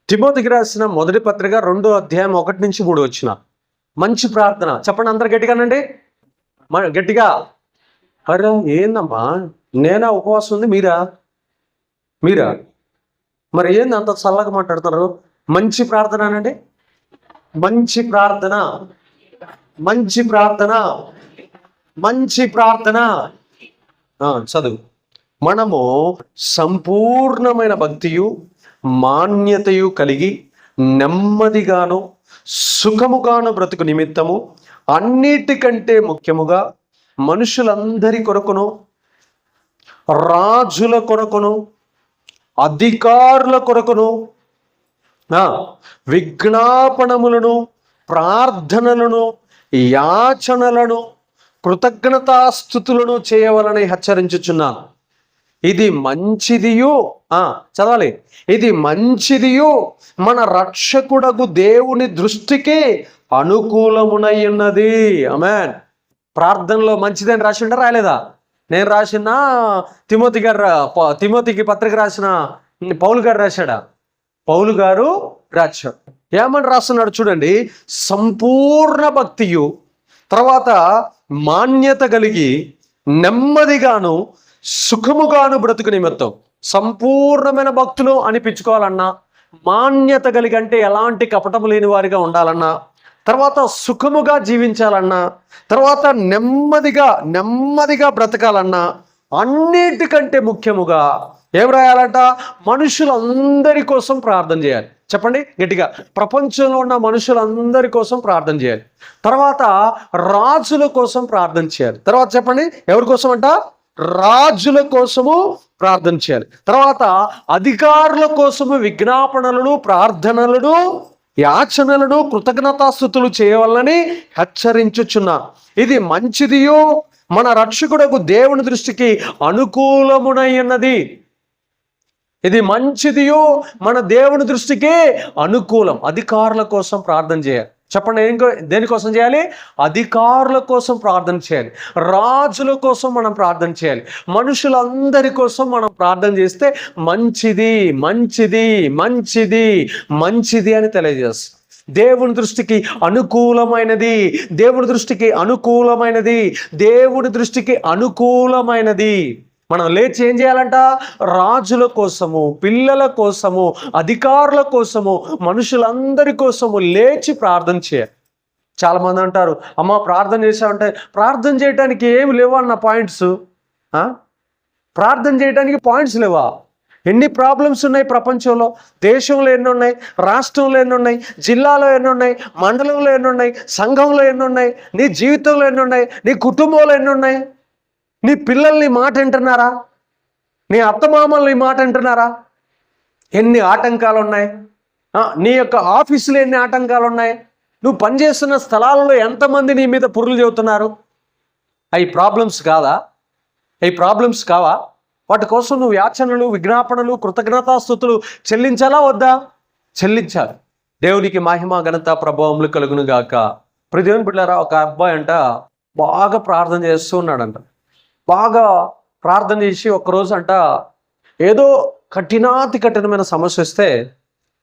తిమోతికి రాసిన మొదటి పత్రిక 2 అధ్యాయం 1 నుంచి 3 వచ్చిన మంచి ప్రార్థన చెప్పండి అందరు గట్టిగానండి, గట్టిగా. అరే ఏందమ్మా, నేనా ఉపవాసం ఉంది, మీరా మరి ఏంది అంత చల్లగా మాట్లాడుతున్నారు? మంచి ప్రార్థన అనండి, మంచి ప్రార్థన చదువు. మనము సంపూర్ణమైన భక్తియు మాన్యతయు కలిగి నెమ్మదిగాను సుఖముగాను బ్రతుకు నిమిత్తము అన్నిటికంటే ముఖ్యముగా మనుషులందరి కొరకును, రాజుల కొరకును, అధికారుల కొరకును విజ్ఞాపనములను, ప్రార్థనలను, యాచనలను, కృతజ్ఞతాస్తుతులను చేయవలని హెచ్చరించుచున్నాను. ఇది మంచిదియు, చదవాలి, ఇది మంచిదియు మన రక్షకుడగు దేవుని దృష్టికి అనుకూలమునై ఉన్నది. ఆమేన్. ప్రార్థనలో మంచిదని రాసిండా రాయలేదా? నేను రాసిన తిమోతికి పత్రిక రాసిన పౌలు గారు రాశాడా? పౌలు గారు రాశాడు. ఏమని రాస్తున్నాడు చూడండి. సంపూర్ణ భక్తియు, తర్వాత మాన్యత కలిగి నెమ్మదిగాను సుఖముగాను బ్రతుకు నిమిత్తం. సంపూర్ణమైన భక్తులు అనిపించుకోవాలన్నా, మాన్యత కలిగి అంటే ఎలాంటి కపటము లేని వారిగా ఉండాలన్నా, తర్వాత సుఖముగా జీవించాలన్నా, తర్వాత నెమ్మదిగా బ్రతకాలన్నా, అన్నిటికంటే ముఖ్యముగా ఏం రాయాలంట? మనుషులందరి కోసం ప్రార్థన చేయాలి. చెప్పండి గట్టిగా. ప్రపంచంలో ఉన్న మనుషులందరి కోసం ప్రార్థన చేయాలి. తర్వాత రాజుల కోసం ప్రార్థన చేయాలి. తర్వాత చెప్పండి ఎవరి కోసం అంట? రాజుల కోసము ప్రార్థన చేయాలి. తర్వాత అధికారుల కోసము విజ్ఞాపనలను, ప్రార్థనలను, యాచనలను, కృతజ్ఞతాస్తుతులు చేయవాలని హెచ్చరించుచున్నా. ఇది మంచిదియో మన రక్షకుడకు దేవుని దృష్టికి అనుకూలమునై ఉన్నది. ఇది మంచిదియో మన దేవుని దృష్టికి అనుకూలం. అధికారుల కోసం ప్రార్థన చేయాలి. చెప్పండి దేనికోసం చేయాలి? అధికారుల కోసం ప్రార్థన చేయాలి, రాజుల కోసం మనం ప్రార్థన చేయాలి, మనుషులందరి కోసం మనం ప్రార్థన చేస్తే మంచిది అని తెలియజేస్తాం. దేవుని దృష్టికి అనుకూలమైనది. మనం లేచి ఏం చేయాలంట? రాజుల కోసము, పిల్లల కోసము, అధికారుల కోసము, మనుషులందరి కోసము లేచి ప్రార్థన చేయాలి. చాలామంది అంటారు, అమ్మ ప్రార్థన చేసామంటే ప్రార్థన చేయడానికి ఏమి లేవా అన్న పాయింట్స్. ప్రార్థన చేయడానికి పాయింట్స్ లేవా? ఎన్ని ప్రాబ్లమ్స్ ఉన్నాయి ప్రపంచంలో, దేశంలో ఎన్ని ఉన్నాయి, రాష్ట్రంలో ఎన్ని ఉన్నాయి, జిల్లాలో ఎన్ని ఉన్నాయి, మండలంలో ఎన్ని ఉన్నాయి, సంఘంలో ఎన్ని ఉన్నాయి, నీ జీవితంలో ఎన్ని ఉన్నాయి, నీ కుటుంబంలో ఎన్ని ఉన్నాయి, నీ పిల్లల్ని మాట వింటున్నారా, నీ అత్తమామల్ని మాట వింటున్నారా, ఎన్ని ఆటంకాలు ఉన్నాయి, నీ యొక్క ఆఫీసులో ఎన్ని ఆటంకాలు ఉన్నాయి, నువ్వు పనిచేస్తున్న స్థలాలలో ఎంతమంది నీ మీద పురులు చెబుతున్నారు. అవి ప్రాబ్లమ్స్ కాదా? అవి ప్రాబ్లమ్స్ కావా? వాటి కోసం నువ్వు యాచనలు, విజ్ఞాపనలు, కృతజ్ఞతాస్తుతులు చెల్లించాలా వద్దా? చెల్లించాలి. దేవునికి మహిమ, ఘనత, ప్రభావములు కలుగును గాక. దేవుని బిడ్డలారా, ఒక అబ్బాయి అంట బాగా ప్రార్థన చేస్తూ ఉన్నాడంట. బాగా ప్రార్థన చేసి ఒక్కరోజు అంట ఏదో కఠినాతి కఠినమైన సమస్య వస్తే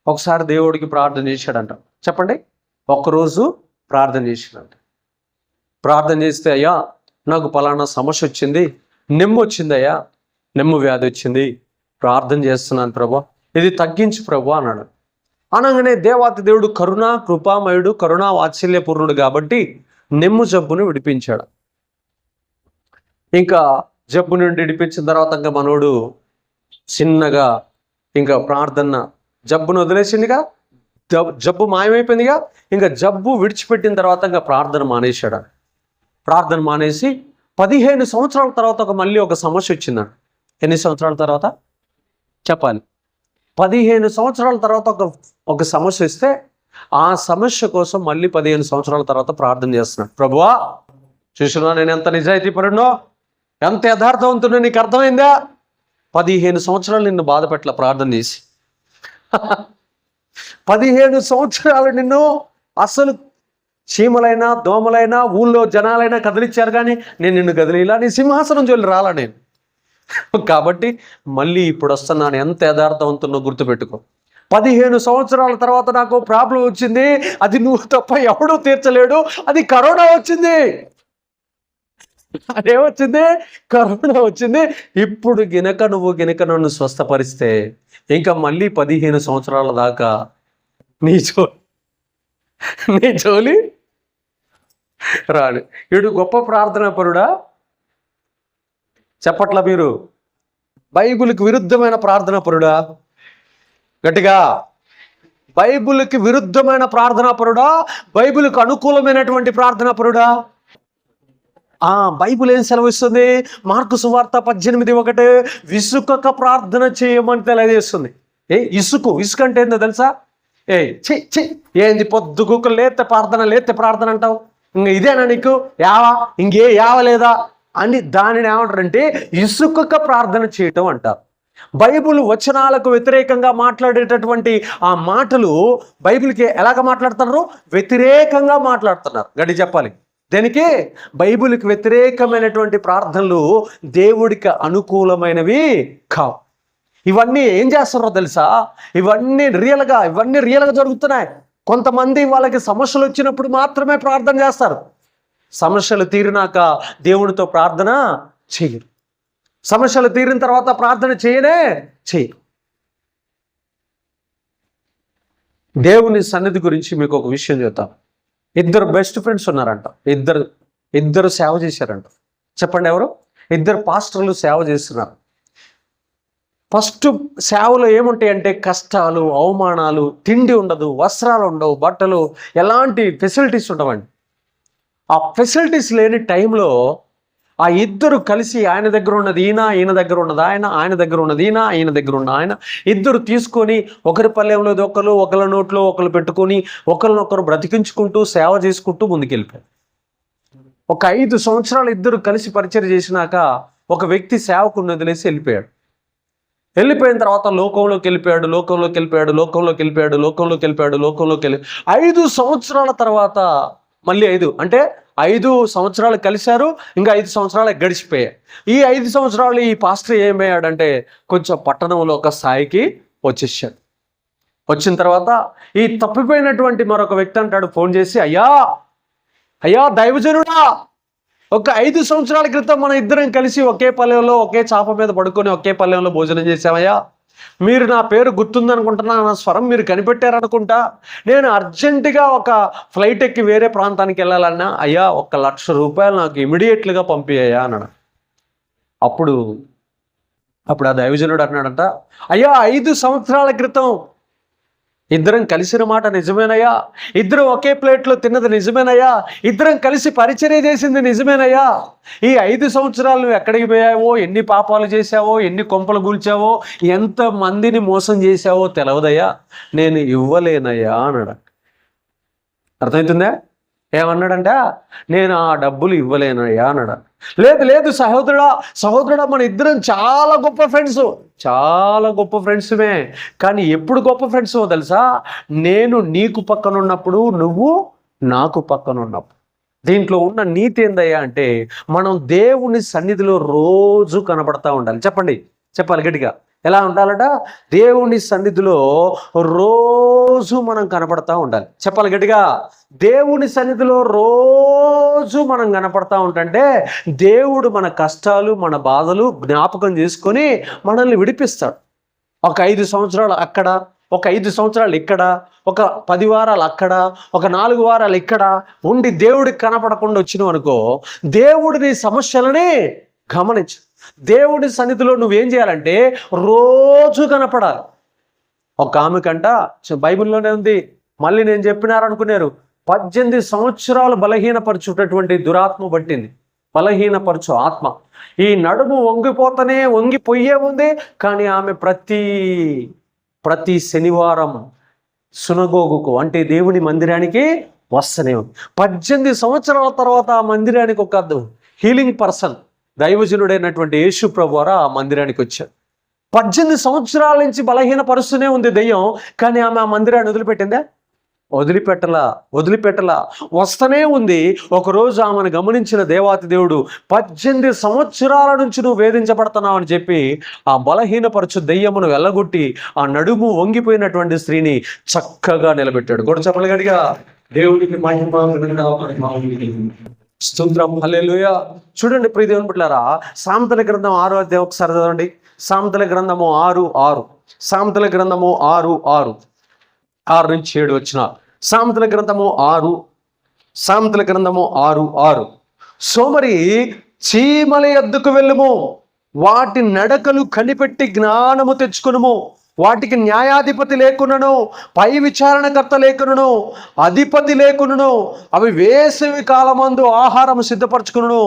ఒకసారి దేవుడికి ప్రార్థన చేశాడంట. చెప్పండి. ఒక్కరోజు ప్రార్థన చేశాడంట. ప్రార్థన చేస్తే, అయ్యా నాకు పలానా సమస్య వచ్చింది, నెమ్ము వచ్చిందయ్యా, నెమ్ము వ్యాధి వచ్చింది, ప్రార్థన చేస్తున్నాను ప్రభా, ఇది తగ్గించు ప్రభా అన్నాడు. అనగానే దేవాతి దేవుడు కరుణా కృపామయుడు, కరుణా వాత్సల్యపూర్ణుడు కాబట్టి నెమ్ము జబ్బును విడిపించాడు. ఇంకా జబ్బు నుండి విడిపించిన తర్వాత ఇంకా మనోడు చిన్నగా ఇంకా ప్రార్థన, జబ్బును వదిలేసిందిగా, జబ్బు మాయమైపోయిందిగా, ఇంకా జబ్బు విడిచిపెట్టిన తర్వాత ఇంకా ప్రార్థన మానేశాడు. ప్రార్థన మానేసి 15 సంవత్సరాల తర్వాత మళ్ళీ ఒక సమస్య వచ్చిందండి. ఎన్ని సంవత్సరాల తర్వాత చెప్పాలి? 15 సంవత్సరాల తర్వాత ఒక సమస్య వస్తే ఆ సమస్య కోసం మళ్ళీ 15 సంవత్సరాల తర్వాత ప్రార్థన చేస్తున్నాడు. ప్రభువా, చూసినా నేను ఎంత నిజాయితీ పరునో, ఎంత యథార్థవంతుడో నీకు అర్థమైందా? 15 సంవత్సరాలు నిన్ను బాధ పెట్టల ప్రార్థన చేసి. 15 సంవత్సరాలు నిన్ను అసలు చీమలైనా దోమలైనా ఊళ్ళో జనాలైనా కదిలిచ్చారు, కానీ నేను నిన్ను కదిలిలా, నీ సింహాసనం జోలి రాలా నేను. కాబట్టి మళ్ళీ ఇప్పుడు వస్తున్నాను, ఎంత యథార్థవంతున్నో గుర్తుపెట్టుకో. 15 సంవత్సరాల తర్వాత నాకు ప్రాబ్లం వచ్చింది, అది నువ్వు తప్ప ఎవడూ తీర్చలేడు, అది కరోనా వచ్చింది. అదేమొచ్చింది? కరోనా వచ్చింది. ఇప్పుడు నువ్వు నన్ను స్వస్థపరిస్తే ఇంకా మళ్ళీ 15 సంవత్సరాల దాకా నీ జోలి రాడు. వీడు గొప్ప ప్రార్థనా పరుడా? చెప్పట్లా మీరు? బైబిల్కి విరుద్ధమైన ప్రార్థనా పరుడా? గట్టిగా, బైబిల్కి విరుద్ధమైన ప్రార్థనా పరుడా? బైబిల్కి అనుకూలమైనటువంటి ప్రార్థనా పరుడా? బైబిల్ ఏం సెలవిస్తుంది? మార్కు సువార్త 18:1 విసుకక ప్రార్థన చేయమని తెలియజేస్తుంది. ఇసుక అంటే ఏందో తెలుసా? ఏంది పొద్దుగుకు లేతే ప్రార్థన అంటావు? ఇంక ఇదేనా నీకు యావా? ఇంకే యావలేదా అని దానిని ఏమంటారంటే ఇసుకక ప్రార్థన చేయటం అంటారు. బైబిల్ వచనాలకు వ్యతిరేకంగా మాట్లాడేటటువంటి ఆ మాటలు బైబిల్కి ఎలాగ మాట్లాడుతున్నారు? వ్యతిరేకంగా మాట్లాడుతున్నారు. గడి చెప్పాలి. దేనికి? బైబిల్కి వ్యతిరేకమైనటువంటి ప్రార్థనలు దేవుడికి అనుకూలమైనవి కావు. ఇవన్నీ ఏం చేస్తారో తెలుసా? ఇవన్నీ రియల్గా జరుగుతున్నాయి. కొంతమంది వాళ్ళకి సమస్యలు వచ్చినప్పుడు మాత్రమే ప్రార్థన చేస్తారు. సమస్యలు తీరినాక దేవునితో ప్రార్థన చేయరు. సమస్యలు తీరిన తర్వాత ప్రార్థన చేయరు. దేవుని సన్నిధి గురించి మీకు ఒక విషయం చెప్తాను. 2 బెస్ట్ ఫ్రెండ్స్ ఉన్నారంట. ఇద్దరు సేవ చేశారంట. చెప్పండి ఎవరు? 2 పాస్టర్లు సేవ చేస్తున్నారు. ఫస్ట్ సేవలో ఏముంటాయంటే కష్టాలు, అవమానాలు, తిండి ఉండదు, వస్త్రాలు ఉండవు, బట్టలు, ఎలాంటి ఫెసిలిటీస్ ఉండవండి. ఆ ఫెసిలిటీస్ లేని టైంలో ఆ ఇద్దరు కలిసి ఆయన దగ్గర ఉన్నది ఈయన దగ్గర ఉన్నది ఆయన దగ్గర ఉన్నది ఈయన దగ్గర ఉన్న ఆయన, ఇద్దరు తీసుకొని ఒకరి పల్లెంలో ఒకరి నోట్లో ఒకరు పెట్టుకొని ఒకరినొకరు బ్రతికించుకుంటూ సేవ చేసుకుంటూ ముందుకెళ్ళిపోయారు. ఒక 5 సంవత్సరాలు ఇద్దరు కలిసి పరిచయం చేసినాక ఒక వ్యక్తి సేవకుని వదిలేసి వెళ్ళిపోయాడు. వెళ్ళిపోయిన తర్వాత లోకంలోకి వెళ్ళిపోయాడు. 5 సంవత్సరాల తర్వాత మళ్ళీ 5 సంవత్సరాలు కలిశారు. ఇంకా 5 సంవత్సరాలు గడిచిపోయాయి. ఈ 5 సంవత్సరాలు ఈ పాస్టర్ ఏమయ్యాడంటే కొంచెం పట్టణంలో ఒక స్థాయికి వచ్చేసాడు. వచ్చిన తర్వాత ఈ తప్పిపోయినటువంటి మరొక వ్యక్తి అంటాడు ఫోన్ చేసి, అయ్యా దైవజనుడా, ఒక 5 సంవత్సరాల క్రితం మన ఇద్దరం కలిసి ఒకే పల్లెంలో ఒకే చాప మీద పడుకొని ఒకే పల్లెంలో భోజనం చేసామయ్యా. మీరు నా పేరు గుర్తుందనుకుంటున్నా, నా స్వరం మీరు కనిపెట్టారనుకుంటా. నేను అర్జెంటుగా ఒక ఫ్లైట్ ఎక్కి వేరే ప్రాంతానికి వెళ్ళాలన్నా, అయ్యా 1,00,000 రూపాయలు నాకు ఇమీడియట్లుగా పంపియ్యా అన్నాడు. అప్పుడు అప్పుడు ఆ దైవజనుడు అన్నాడంట, అయ్యా 5 సంవత్సరాల క్రితం ఇద్దరం కలిసిన మాట నిజమేనయ్యా, ఇద్దరం ఒకే ప్లేట్లో తిన్నది నిజమేనయ్యా, ఇద్దరం కలిసి పరిచర్య చేసింది నిజమేనయ్యా, ఈ 5 సంవత్సరాలు నువ్వు ఎక్కడికి పోయావో, ఎన్ని పాపాలు చేశావో, ఎన్ని కొంపలు కూల్చావో, ఎంత మందిని మోసం చేశావో తెలవదయ్యా, నేను ఇవ్వలేనయ్యా అన్నాడు. అర్థమవుతుందా? ఏమన్నాడంట, నేను ఆ డబ్బులు ఇవ్వలేనయ్యా అన్నాడు. లేదు లేదు సహోదరుడా మన ఇద్దరం చాలా గొప్ప ఫ్రెండ్స్మే, కానీ ఎప్పుడు గొప్ప ఫ్రెండ్స్ తెలుసా, నేను నీకు పక్కన ఉన్నప్పుడు, నువ్వు నాకు పక్కన ఉన్నప్పుడు. దీంట్లో ఉన్న నీతి ఏందయ్యా అంటే, మనం దేవుని సన్నిధిలో రోజు కనబడతా ఉండాలి. చెప్పాలి గట్టిగా. ఎలా ఉండాలట? దేవుని సన్నిధిలో రోజు మనం కనపడతా ఉండాలి. చెప్పాలి గట్టిగా. దేవుని సన్నిధిలో రోజు మనం కనపడతా ఉంటే దేవుడు మన కష్టాలు, మన బాధలు జ్ఞాపకం చేసుకొని మనల్ని విడిపిస్తాడు. ఒక 5 సంవత్సరాలు అక్కడ, ఒక 5 సంవత్సరాలు ఇక్కడ, ఒక 10 వారాలు అక్కడ, ఒక 4 వారాలు ఇక్కడ ఉండి దేవుడికి కనపడకుండా వచ్చినావు అనుకో, దేవుడి సమస్యలని గమనించు. దేవుడి సన్నిధిలో నువ్వేం చేయాలంటే రోజు కనపడాలి. ఒక ఆమెకంట బైబిల్లోనే ఉంది, మళ్ళీ నేను చెప్పినారనుకున్నారు, 18 సంవత్సరాలు బలహీనపరచుటటువంటి దురాత్మ పట్టింది. బలహీనపరచు ఆత్మ. ఈ నడుము వంగిపోయే ఉంది, కానీ ఆమె ప్రతి శనివారం సునగోగుకు అంటే దేవుని మందిరానికి వస్తూనే ఉంది. 18 సంవత్సరాల తర్వాత ఆ మందిరానికి ఒక హీలింగ్ పర్సన్, దైవజనుడైనటువంటి యేసు ప్రభువారు ఆ మందిరానికి వచ్చారు. 18 సంవత్సరాల నుంచి బలహీనపరుస్తూనే ఉంది దెయ్యం, కానీ ఆమె ఆ మందిరాన్ని వదిలిపెట్టలా వస్తూనే ఉంది. ఒకరోజు ఆమెను గమనించిన దేవాతి దేవుడు, 18 సంవత్సరాల నుంచి నువ్వు వేధించబడుతున్నావు అని చెప్పి ఆ బలహీనపరచు దెయ్యమును వెళ్ళగొట్టి ఆ నడుము వంగిపోయినటువంటి స్త్రీని చక్కగా నిలబెట్టాడు. కూడా చెప్పలు గడిగా దేవుడికి స్తోత్రం, హల్లెలూయా. చూడండి ప్రియ దేవుని బిడ్డలారా, సామెతల గ్రంథం 6వ అధ్యాయం ఒకసారి చదవండి. సామెతల గ్రంథము 6:6, సామెతల గ్రంథము 6:6, 6 నుంచి 7 వచ్చిన సామెతల గ్రంథము 6:6. సోమరి చీమల యొద్దకు వెళ్ళుము, వాటి నడకలు కనిపెట్టి జ్ఞానము తెచ్చుకునుము. వాటికి న్యాయాధిపతి లేకునను, పై విచారణకర్త లేకునను, అధిపతి లేకునను, అవి వేసవి కాలమందు ఆహారము సిద్ధపరచుకును,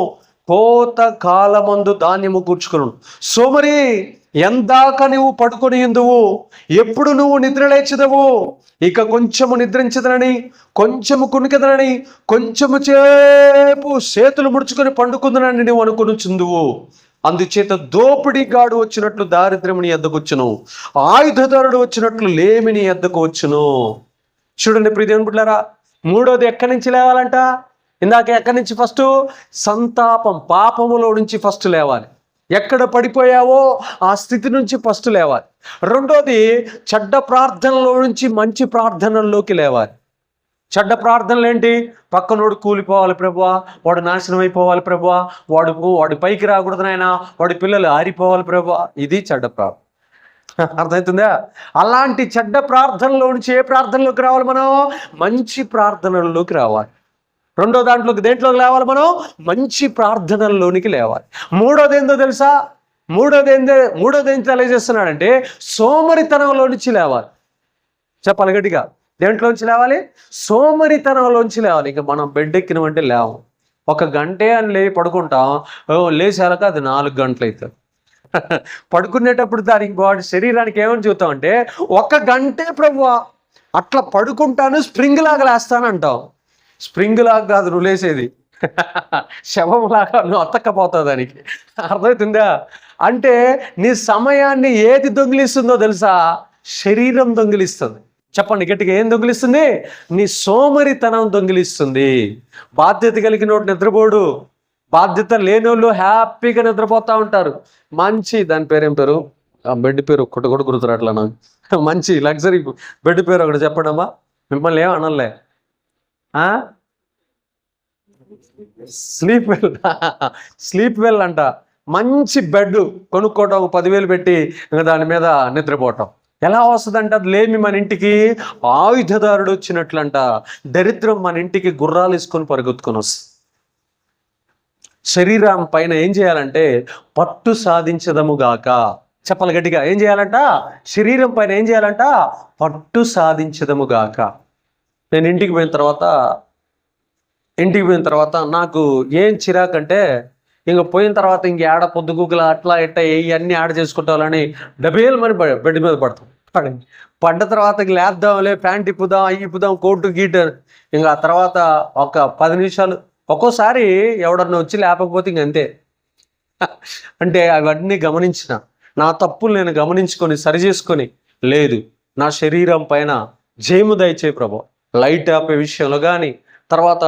కోత కాలమందు ధాన్యము కూర్చుకును. సోమరి, ఎందాక నువ్వు పడుకొని ఉందువు, ఎప్పుడు నువ్వు నిద్రలేచదవు? ఇక కొంచెము నిద్రించదనని, కొంచెము కునికెదనని, కొంచెము చేపు చేతులు ముడుచుకొని పండుకుందనని నువ్వు అనుకొనుచుందువు. అందుచేత దోపిడిగాడు వచ్చినట్లు దారిద్ర్యముని ఎద్దకొచ్చును, ఆయుధదారుడు వచ్చినట్లు లేమిని ఎద్దకు వచ్చును. చూడండి ప్రియ దేవుని బిడ్డలారా, మూడోది ఎక్కడి నుంచి లేవాలంట? ఇందాక ఎక్కడి నుంచి? ఫస్ట్ సంతాపం, పాపములో నుంచి ఫస్ట్ లేవాలి. ఎక్కడ పడిపోయావో ఆ స్థితి నుంచి ఫస్ట్ లేవాలి. రెండోది చెడ్డ ప్రార్థనలో నుంచి మంచి ప్రార్థనల్లోకి లేవాలి. చెడ్డ ప్రార్థనలు ఏంటి? పక్కనోడు కూలిపోవాలి ప్రభువా, వాడు నాశనం అయిపోవాలి ప్రభువా, వాడు పైకి రాకూడదు నాయనా, వాడి పిల్లలు ఆరిపోవాలి ప్రభువా. ఇది చెడ్డ ప్రార్థన. అర్థమవుతుందా? అలాంటి చెడ్డ ప్రార్థనలో నుంచి ఏ ప్రార్థనలోకి రావాలి? మనం మంచి ప్రార్థనల్లోకి రావాలి. రెండో దేంట్లోకి లేవాలి? మనం మంచి ప్రార్థనల్లోనికి లేవాలి. మూడోది ఏందో తెలుసా? మూడోది ఏం తెలియజేస్తున్నాడంటే సోమరితనంలో నుంచి లేవాలి. చెప్పాలి గట్టిగా. దేంట్లోంచి లేవాలి? సోమరితనంలోంచి లేవాలి. ఇక మనం బెడ్ ఎక్కినమంటే లేవు. 1 గంటే అని పడుకుంటాం, లేచాక అది 4 గంటలు అవుతుంది. పడుకునేటప్పుడు దానికి బాడీ శరీరానికి ఏమని చెబుతాం అంటే 1 గంటే ప్రభువా అట్లా పడుకుంటాను, స్ప్రింగ్ లాగా లేస్తాను అంటావు. స్ప్రింగ్ లాగా కాదు నువ్వు లేసేది, శవం లాగా నువ్వు అతక్కపోతావు దానికి. అర్థమవుతుందా? అంటే నీ సమయాన్ని ఏది దొంగిలిస్తుందో తెలుసా? శరీరం దొంగిలిస్తుంది. చెప్పండి గట్టిగా, ఏం దొంగిలిస్తుంది? నీ సోమరితనం దొంగిలిస్తుంది. బాధ్యత కలిగినోడు నిద్రపోడు, బాధ్యత లేనోళ్ళు హ్యాపీగా నిద్రపోతూ ఉంటారు. మంచి దాని పేరేం పేరు, ఆ బెడ్ పేరు ఒక్కటి కూడా గుర్తురాట్లా నాకు. మంచి లగ్జరీ బెడ్ పేరు ఒకటి చెప్పడమ్మా, మిమ్మల్ని ఏం అనలే. స్లీప్ వెల్ అంట. మంచి బెడ్ కొనుక్కోవటం, 10,000 పెట్టి దాని మీద నిద్రపోవటం. ఎలా వస్తుందంట? అది లేమి మన ఇంటికి ఆయుధదారుడు వచ్చినట్లంట. దరిద్రం మన ఇంటికి గుర్రాలు వేసుకొని పరిగెత్తుకొని వస్తుంది. శరీరం పైన ఏం చేయాలంటే పట్టు సాధించదము గాక. చెప్పాలి గట్టిగా, ఏం చేయాలంట? శరీరం పైన ఏం చేయాలంట? పట్టు సాధించదము గాక. నేను ఇంటికి పోయిన తర్వాత నాకు ఏం చిరాకంటే, ఇంక పోయిన తర్వాత ఇంక ఏడ పొద్దుగుగుల అట్లా ఇట్లా ఇవన్నీ యాడ్ చేసుకుంటామని డబేలు మరి బెడ్ మీద పడతాం. పడ్డ తర్వాత ఇంక లేద్దాంలే, ప్యాంట్ ఇప్పుదాం కోటు గీటు. ఇంకా ఆ తర్వాత ఒక 10 నిమిషాలు, ఒక్కోసారి ఎవడన్నా వచ్చి లేపకపోతే ఇంక అంతే. అంటే అవన్నీ గమనించిన, నా తప్పులు నేను గమనించుకొని సరి చేసుకొని, లేదు నా శరీరం పైన జయము దయచే ప్రభు, లైట్ ఆపే విషయంలో కానీ, తర్వాత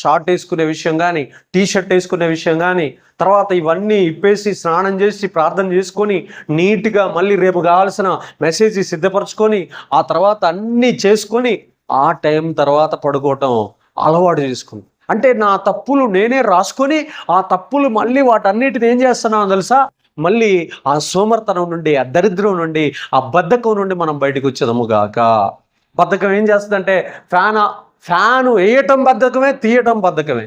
షార్ట్ వేసుకునే విషయం కానీ, టీషర్ట్ వేసుకునే విషయం కానీ, తర్వాత ఇవన్నీ ఇప్పేసి స్నానం చేసి ప్రార్థన చేసుకొని నీట్గా మళ్ళీ రేపు కావాల్సిన మెసేజ్ సిద్ధపరచుకొని ఆ తర్వాత అన్నీ చేసుకొని ఆ టైం తర్వాత పడుకోవటం అలవాటు చేసుకుంది. అంటే నా తప్పులు నేనే రాసుకొని ఆ తప్పులు మళ్ళీ వాటన్నిటిని ఏం చేస్తున్నాను తెలుసా? మళ్ళీ ఆ సోమర్తనం నుండి, ఆ దరిద్రం నుండి, ఆ బద్ధకం నుండి మనం బయటకు వచ్చేదము గాక. బద్ధకం ఏం చేస్తుందంటే, ఫ్యాన్ వేయటం బద్ధకమే, తీయటం బద్ధకమే.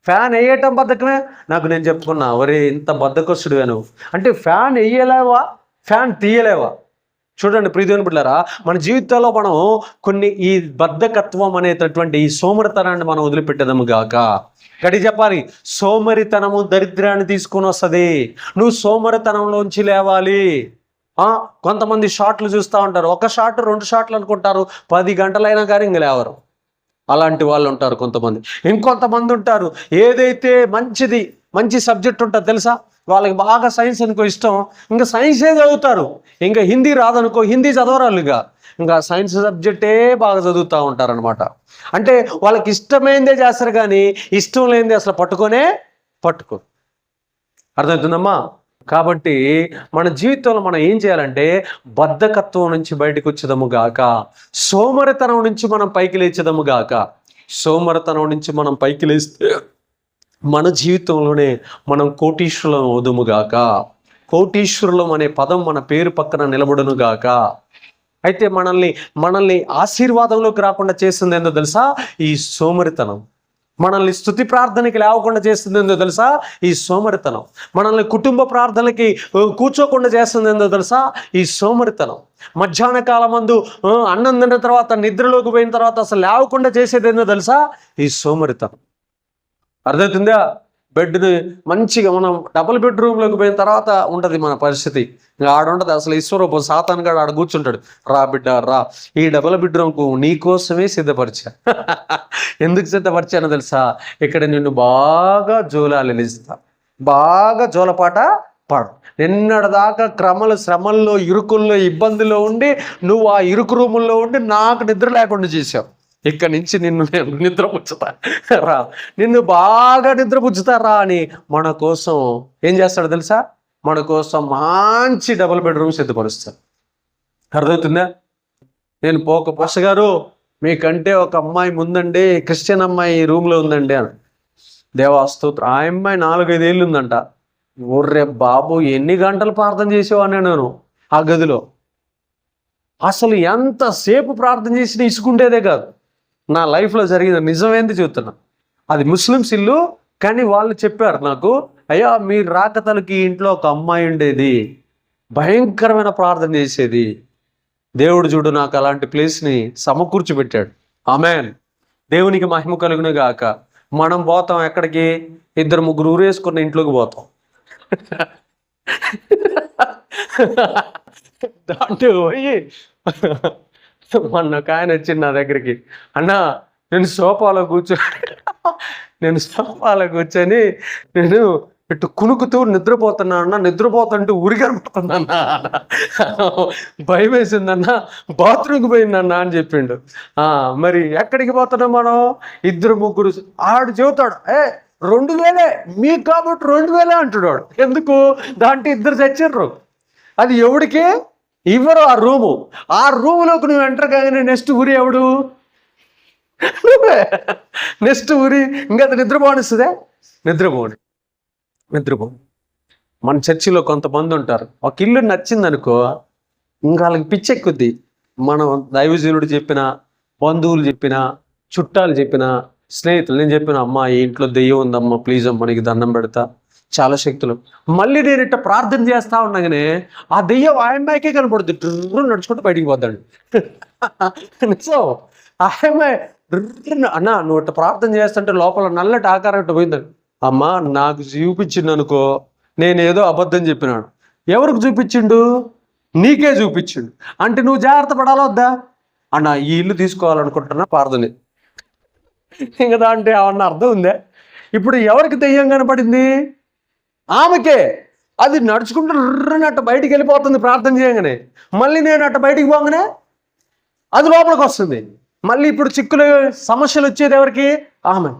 ఫ్యాన్ వేయటం బద్ధకమే. నాకు నేను చెప్పుకున్నా, ఒరే ఇంత బద్ధకస్తుడు నువ్వు అంటే, ఫ్యాన్ వేయలేవా, ఫ్యాన్ తీయలేవా? చూడండి ప్రియదేవుని బిడ్డలారా, మన జీవితాల్లో మనం కొన్ని ఈ బద్ధకత్వం అనేటటువంటి ఈ సోమరితనాన్ని మనం వదిలిపెట్టేదము గాక. గడి చెప్పాలి, సోమరితనము దరిద్రాన్ని తీసుకొని వస్తుంది. నువ్వు సోమరితనంలోంచి లేవాలి. కొంతమంది షాట్లు చూస్తూ ఉంటారు, 1 షాట్ 2 షాట్లు అనుకుంటారు, 10 గంటలైనా కానీ ఇంక లేవరు. అలాంటి వాళ్ళు ఉంటారు కొంతమంది. ఇంకొంతమంది ఉంటారు, ఏదైతే మంచి సబ్జెక్ట్ ఉంటుంది తెలుసా, వాళ్ళకి బాగా సైన్స్ అనుకో ఇష్టం, ఇంకా సైన్సే చదువుతారు. ఇంకా హిందీ రాదనుకో, హిందీ చదవరాలు, ఇంకా సైన్స్ సబ్జెక్టే బాగా చదువుతూ ఉంటారనమాట. అంటే వాళ్ళకి ఇష్టమైందే చేస్తారు కానీ ఇష్టం లేనిదే అసలు పట్టుకో. అర్థమవుతుందమ్మా? కాబట్టి మన జీవితంలో మనం ఏం చేయాలంటే, బద్ధకత్వం నుంచి బయటకు వచ్చేదము గాక, సోమరితనం నుంచి మనం పైకి లేచేదము గాక. సోమరితనం నుంచి మనం పైకి లేస్తే మన జీవితంలోనే మనం కోటీశ్వరులం అవుదుము గాక. కోటీశ్వరులం అనే పదం మన పేరు పక్కన నిలబడును గాక. అయితే మనల్ని ఆశీర్వాదంలోకి రాకుండా చేస్తుంది ఏందో తెలుసా? ఈ సోమరితనం. మనల్ని స్తుతి ప్రార్థనకి లేవకుండా చేస్తుంది ఏందో తెలుసా? ఈ సోమరితనం. మనల్ని కుటుంబ ప్రార్థనకి కూర్చోకుండా చేస్తుంది ఏందో తెలుసా? ఈ సోమరితనం. మధ్యాహ్న కాలం మందు అన్నం తిన్న తర్వాత నిద్రలోకి పోయిన తర్వాత అసలు లేవకుండా చేసేది ఏందో తెలుసా? ఈ సోమరితనం. అర్థమవుతుందా? బెడ్ని మంచిగా మనం డబుల్ బెడ్రూమ్లోకి పోయిన తర్వాత ఉంటుంది మన పరిస్థితి. ఇంకా ఆడ ఉంటుంది అసలు ఈశ్వరూపం, సాతాన్ గాడు ఆడ కూర్చుంటాడు. రా బిడ్డ రా, ఈ డబుల్ బెడ్రూమ్కు నీకోసమే సిద్ధపరిచా. ఎందుకు సిద్ధపరిచానో తెలుసా? ఇక్కడ నిన్ను బాగా జోలాలిస్తా, బాగా జోలపాట పాడు. నిన్నటిదాకా శ్రమల్లో ఇరుకుల్లో ఇబ్బందిలో ఉండి నువ్వు ఆ ఇరుకు రూముల్లో ఉండి నాకు నిద్ర లేకుండా చేసావు. ఇక్కడి నుంచి నేను నిద్రపుచ్చుతా రా, నిన్ను బాగా నిద్రపుచ్చుతా రా అని మన కోసం ఏం చేస్తాడు తెలుసా? మన కోసం మంచి డబుల్ బెడ్రూమ్ సిద్ధపరుస్తాడు. అర్థమవుతుందా? నేను పోస్టర్ గారు మీకంటే ఒక అమ్మాయి ముందండి, క్రిస్టియన్ అమ్మాయి రూమ్లో ఉందండి అని. దేవాస్తోత్రం. ఆ అమ్మాయి 4-5 ఏళ్ళు ఉందంట. ఓర్రే బాబు, ఎన్ని గంటలు ప్రార్థన చేసేవాడిని నేను ఆ గదిలో. అసలు ఎంతసేపు ప్రార్థన చేసినా ఇసుకుండేదే కాదు. నా లైఫ్లో జరిగిన నిజమేంది చెబుతున్నా. అది ముస్లిమ్స్ ఇల్లు, కానీ వాళ్ళు చెప్పారు నాకు, అయ్యా మీరు రాకతలకి ఇంట్లో ఒక అమ్మాయి ఉండేది, భయంకరమైన ప్రార్థన చేసేది. దేవుడు చూడు నాకు అలాంటి ప్లేస్ని సమకూర్చి పెట్టాడు. ఆమేన్. దేవునికి మహిమ కలుగును గాక. మనం పోతాం ఎక్కడికి? 2-3 ఊరేసుకున్న ఇంట్లోకి పోతాం. దాంట్లో పోయి మొన్న ఒక ఆయన వచ్చింది నా దగ్గరికి, అన్నా నేను సోఫాలో కూర్చొని నేను ఇటు కునుకుతూ నిద్రపోతున్నా అన్న, నిద్రపోతుంటే ఉరిగనపడుతుందన్నా, భయం వేసిందన్నా, బాత్రూమ్కి పోయిందన్నా అని చెప్పిండు. మరి ఎక్కడికి పోతున్నాం మనం? 2-3 ఆడు చెబుతాడు, 2000 మీకు కాబట్టి 2000 అంటున్నాడు. ఎందుకు? దాంట్లో 2 చచ్చారు. అది ఎవడికి ఇవ్వరు ఆ రూములోకి నువ్వు ఎంటర్ కాగానే నెక్స్ట్ ఊరి ఎవడు? నెక్స్ట్ ఊరి ఇంకా నిద్రపోనిస్తుందే? నిద్రపోండి. మన చర్చిలో కొంతమంది ఉంటారు, ఒక ఇల్లు నచ్చిందనుకో ఇంకా వాళ్ళకి పిచ్చెక్కుద్ది. మనం దైవజనుడు చెప్పిన, బంధువులు చెప్పిన, చుట్టాలు చెప్పిన, స్నేహితులు నేను చెప్పిన, అమ్మ ఈ ఇంట్లో దెయ్యం ఉందమ్మా ప్లీజ్ అమ్మ నీకు దండం పెడతా, చాలా శక్తులు. మళ్ళీ నేను ఇట్ట ప్రార్థన చేస్తా ఉండగానే ఆ దెయ్యం ఆ అమ్మాయికే కనపడుద్ది, డ్రు నడుచుకుంటూ బయటికి పోతాడు. సో ఆ అమ్మాయి అన్న నువ్వు ఇట్ట ప్రార్థన చేస్తుంటే లోపల నల్లటి ఆకారం ఇట్ట పోయిందని. అమ్మా నాకు చూపించిండు అనుకో, నేనేదో అబద్ధం చెప్పినాడు. ఎవరికి చూపించిండు? నీకే చూపించిండు. అంటే నువ్వు జాగ్రత్త పడాలా వద్దా? అన్న ఈ ఇల్లు తీసుకోవాలనుకుంటున్నా ప్రార్థనే. ఇంకా దాంట్లో ఏమన్నా అర్థం ఉందే? ఇప్పుడు ఎవరికి దెయ్యం కనపడింది? ఆమెకే. అది నడుచుకుంటూ అట్ట బయటికి వెళ్ళిపోతుంది ప్రార్థన చేయగానే. మళ్ళీ నేను అట్ట బయటికి పోగానే అది లోపలికి వస్తుంది. మళ్ళీ ఇప్పుడు చిక్కులు సమస్యలు వచ్చేది ఎవరికి? ఆమె.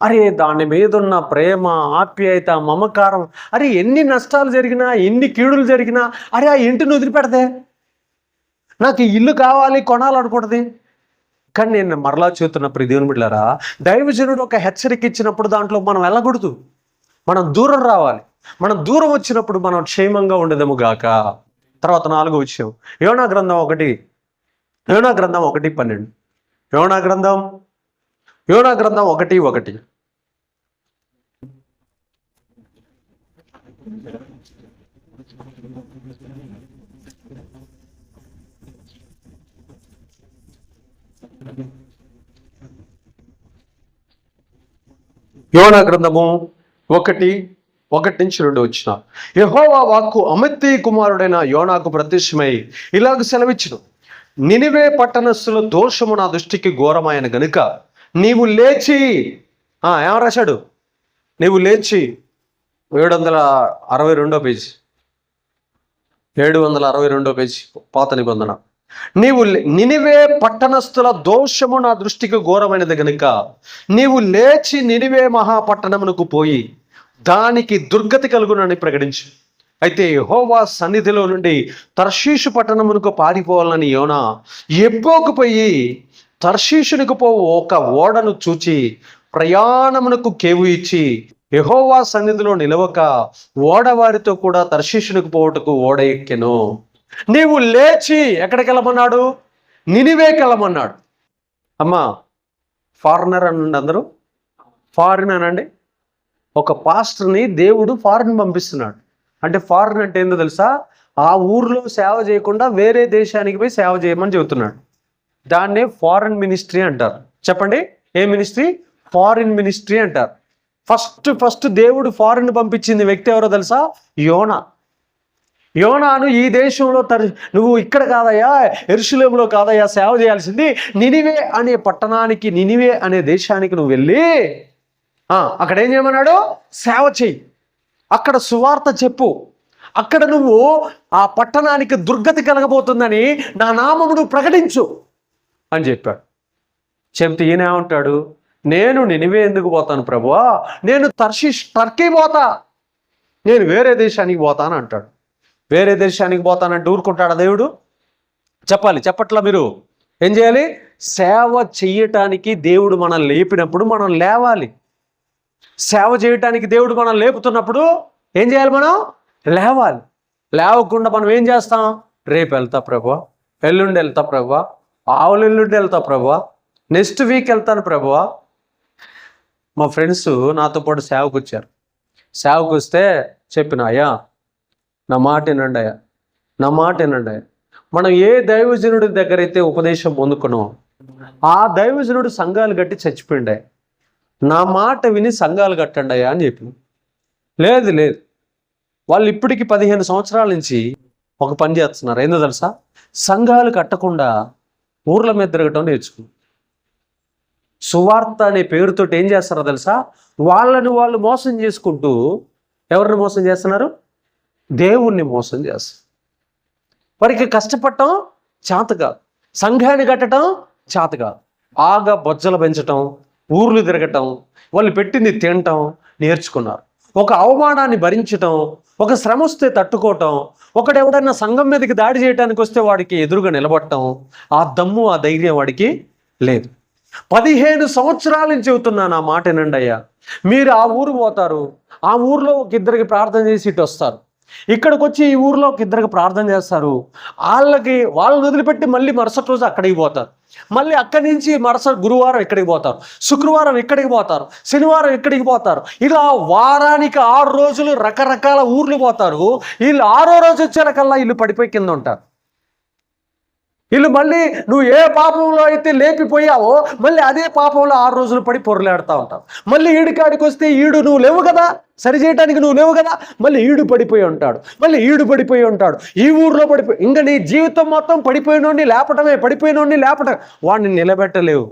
అరే దాని మీద ఉన్న ప్రేమ, ఆప్యాయత, మమకారం, అరే ఎన్ని నష్టాలు జరిగినా, ఎన్ని కీడులు జరిగినా, అరే ఆ ఇంటిని వదిలిపెడదే, నాకు ఈ ఇల్లు కావాలి కొనాలనుకుంటుంది. కానీ నేను మరలా చెబుతున్న ప్రియ దేవుని బిడ్డలారా, దైవజనుడు ఒక హెచ్చరిక ఇచ్చినప్పుడు దాంట్లో మనం వెళ్ళకూడదు, మనం దూరం రావాలి. మనం దూరం వచ్చినప్పుడు మనం క్షేమంగా ఉండదేమో గాక. తర్వాత 4వ విషయం, యోనా గ్రంథం 1:12. యోనా గ్రంథం 1:1. యోనా గ్రంథము 1:1-2. యెహోవా వాక్కు అమిత్తయి కుమారుడైన యోనాకు ప్రత్యక్షమై ఇలాగ సెలవిచ్చును. నినివే పట్టణస్థుల దోషము నా దృష్టికి ఘోరమైన గనుక నీవు లేచి, ఏమ రాశాడు? నీవు లేచి 762 పేజీ, 762 పేజీ పాత నిబంధన. నీవు నినివే పట్టణస్థుల దోషము నా దృష్టికి ఘోరమైనది గనుక నీవు లేచి నినివే మహాపట్టణమునకు పోయి దానికి దుర్గతి కలుగునని ప్రకటించు. అయితే యెహోవా సన్నిధిలో నుండి తర్షీషు పట్టణమునకు పారిపోవాలని యోనా ఎబ్బోకు పోయి తర్షీషునికి పోవు ఒక ఓడను చూచి ప్రయాణమునకు కేవు ఇచ్చి యెహోవా సన్నిధిలో నిలవక ఓడవారితో కూడా తర్షీషునికి పోవటకు ఓడ ఎక్కెను. నీవు లేచి ఎక్కడికి వెళ్ళమన్నాడు? నినివేకి వెళ్ళమన్నాడు. అమ్మా ఫారినర్ అనండి, అందరూ ఫారిన్ అనండి. ఒక పాస్టర్ని దేవుడు ఫారిన్ పంపిస్తున్నాడు. అంటే ఫారిన్ అంటే ఏందో తెలుసా? ఆ ఊర్లో సేవ చేయకుండా వేరే దేశానికి పోయి సేవ చేయమని చెబుతున్నాడు. దాన్నే ఫారిన్ మినిస్ట్రీ అంటారు. చెప్పండి, ఏ మినిస్ట్రీ? ఫారిన్ మినిస్ట్రీ అంటారు. ఫస్ట్ దేవుడు ఫారిన్ పంపించింది వ్యక్తి ఎవరో తెలుసా? యోనా. యోనాను ఈ దేశంలో నువ్వు ఇక్కడ కాదయ్యా, యెరూషలేములో కాదయ్యా సేవ చేయాల్సింది, నినివే అనే పట్టణానికి, నినివే అనే దేశానికి నువ్వు వెళ్ళి అక్కడ ఏం చేయమన్నాడు? సేవ చెయ్యి, అక్కడ సువార్త చెప్పు, అక్కడ నువ్వు ఆ పట్టణానికి దుర్గతి కలగబోతుందని నా నామమును ప్రకటించు అని చెప్పాడు. చెప్తే ఈయనేమంటాడు? నేను నినివే ఎందుకు పోతాను ప్రభువా, నేను టర్కీ పోతా, నేను వేరే దేశానికి పోతాను అంటాడు. వేరే దేశానికి పోతానంటే ఊరుకుంటాడా దేవుడు? చెప్పాలి, చెప్పట్లా మీరు? ఏం చేయాలి? సేవ చెయ్యటానికి దేవుడు మనం లేపినప్పుడు మనం లేవాలి. సేవ చేయటానికి దేవుడు మనం లేపుతున్నప్పుడు ఏం చేయాలి? మనం లేవాలి. లేవకుండా మనం ఏం చేస్తాం? రేపు వెళ్తా ప్రభువా, ఎల్లుండి వెళ్తా ప్రభువా, ఎల్లుండి వెళ్తా ప్రభువా, నెక్స్ట్ వీక్ వెళ్తాను ప్రభువా. మా ఫ్రెండ్స్ నాతో పాటు సేవకు వచ్చారు. సేవకు వస్తే చెప్పిన, అయ్యా నా మాట వినండి అయ్యా, నా మాట వినండి అయ్యా. మనం ఏ దైవజనుడి దగ్గర అయితే ఉపదేశం పొందుకున్నాం ఆ దైవజనుడు సంఘాలు కట్టి చచ్చిపోయిండే, నా మాట విని సంఘాలు కట్టండి అయ్యా అని చెప్పి. లేదు లేదు, వాళ్ళు ఇప్పటికి 15 సంవత్సరాల నుంచి ఒక పని చేస్తున్నారు. ఏందో తెలుసా? సంఘాలు కట్టకుండా ఊర్ల మీద తిరగటం నేర్చుకున్నారు. సువార్త అనే పేరుతో ఏం చేస్తారో తెలుసా? వాళ్ళని వాళ్ళు మోసం చేసుకుంటూ ఎవరిని మోసం చేస్తున్నారు? దేవుణ్ణి మోసం చేస్తారు. వారికి కష్టపడటం చేత కాదు, సంఘాన్ని కట్టడం చేత కాదు, బాగా బొజ్జలు పెంచటం, ఊర్లు తిరగటం, వాళ్ళు పెట్టింది తినటం నేర్చుకున్నారు. ఒక అవమానాన్ని భరించటం, ఒక శ్రమ వస్తే తట్టుకోవటం, ఒకడు ఎవడన్నా సంఘం మీదకి దాడి చేయడానికి వస్తే వాడికి ఎదురుగా నిలబడటం, ఆ దమ్ము ఆ ధైర్యం వాడికి లేదు. 15 సంవత్సరాల నుంచి చెబుతున్నాను, ఆ మాట వినండి అయ్యా. మీరు ఆ ఊరు పోతారు, ఆ ఊర్లో ఒక ఇద్దరికి ప్రార్థన చేసి ఇటు వస్తారు, ఇక్కడికి వచ్చి ఈ ఊర్లో ఒక ఇద్దరికి ప్రార్థన చేస్తారు, వాళ్ళని వదిలిపెట్టి మళ్ళీ మరుసటి రోజు అక్కడికి పోతారు. మళ్ళీ అక్కడి నుంచి మరుసటి గురువారం ఇక్కడికి పోతారు, శుక్రవారం ఇక్కడికి పోతారు, శనివారం ఇక్కడికి పోతారు. ఇలా వారానికి 6 రోజులు రకరకాల ఊర్లు పోతారు. వీళ్ళు 6వ రోజు వచ్చేకల్లా వీళ్ళు పడిపోయి కింద ఉంటారు. వీళ్ళు మళ్ళీ నువ్వు ఏ పాపంలో అయితే లేపిపోయావో మళ్ళీ అదే పాపంలో 6 రోజులు పడి పొరలాడుతూ ఉంటావు. మళ్ళీ ఈడికాడికి వస్తే ఈడు నువ్వు లేవు కదా, సరి చేయడానికి నువ్వు లేవు కదా, మళ్ళీ ఈడు పడిపోయి ఉంటాడు, మళ్ళీ ఈడు పడిపోయి ఉంటాడు, ఈ ఊర్లో పడిపోయి, ఇంకా నీ జీవితం మొత్తం పడిపోయినోడిని లేపటమే, పడిపోయినోడిని లేపటం. వాడిని నిలబెట్టలేవు.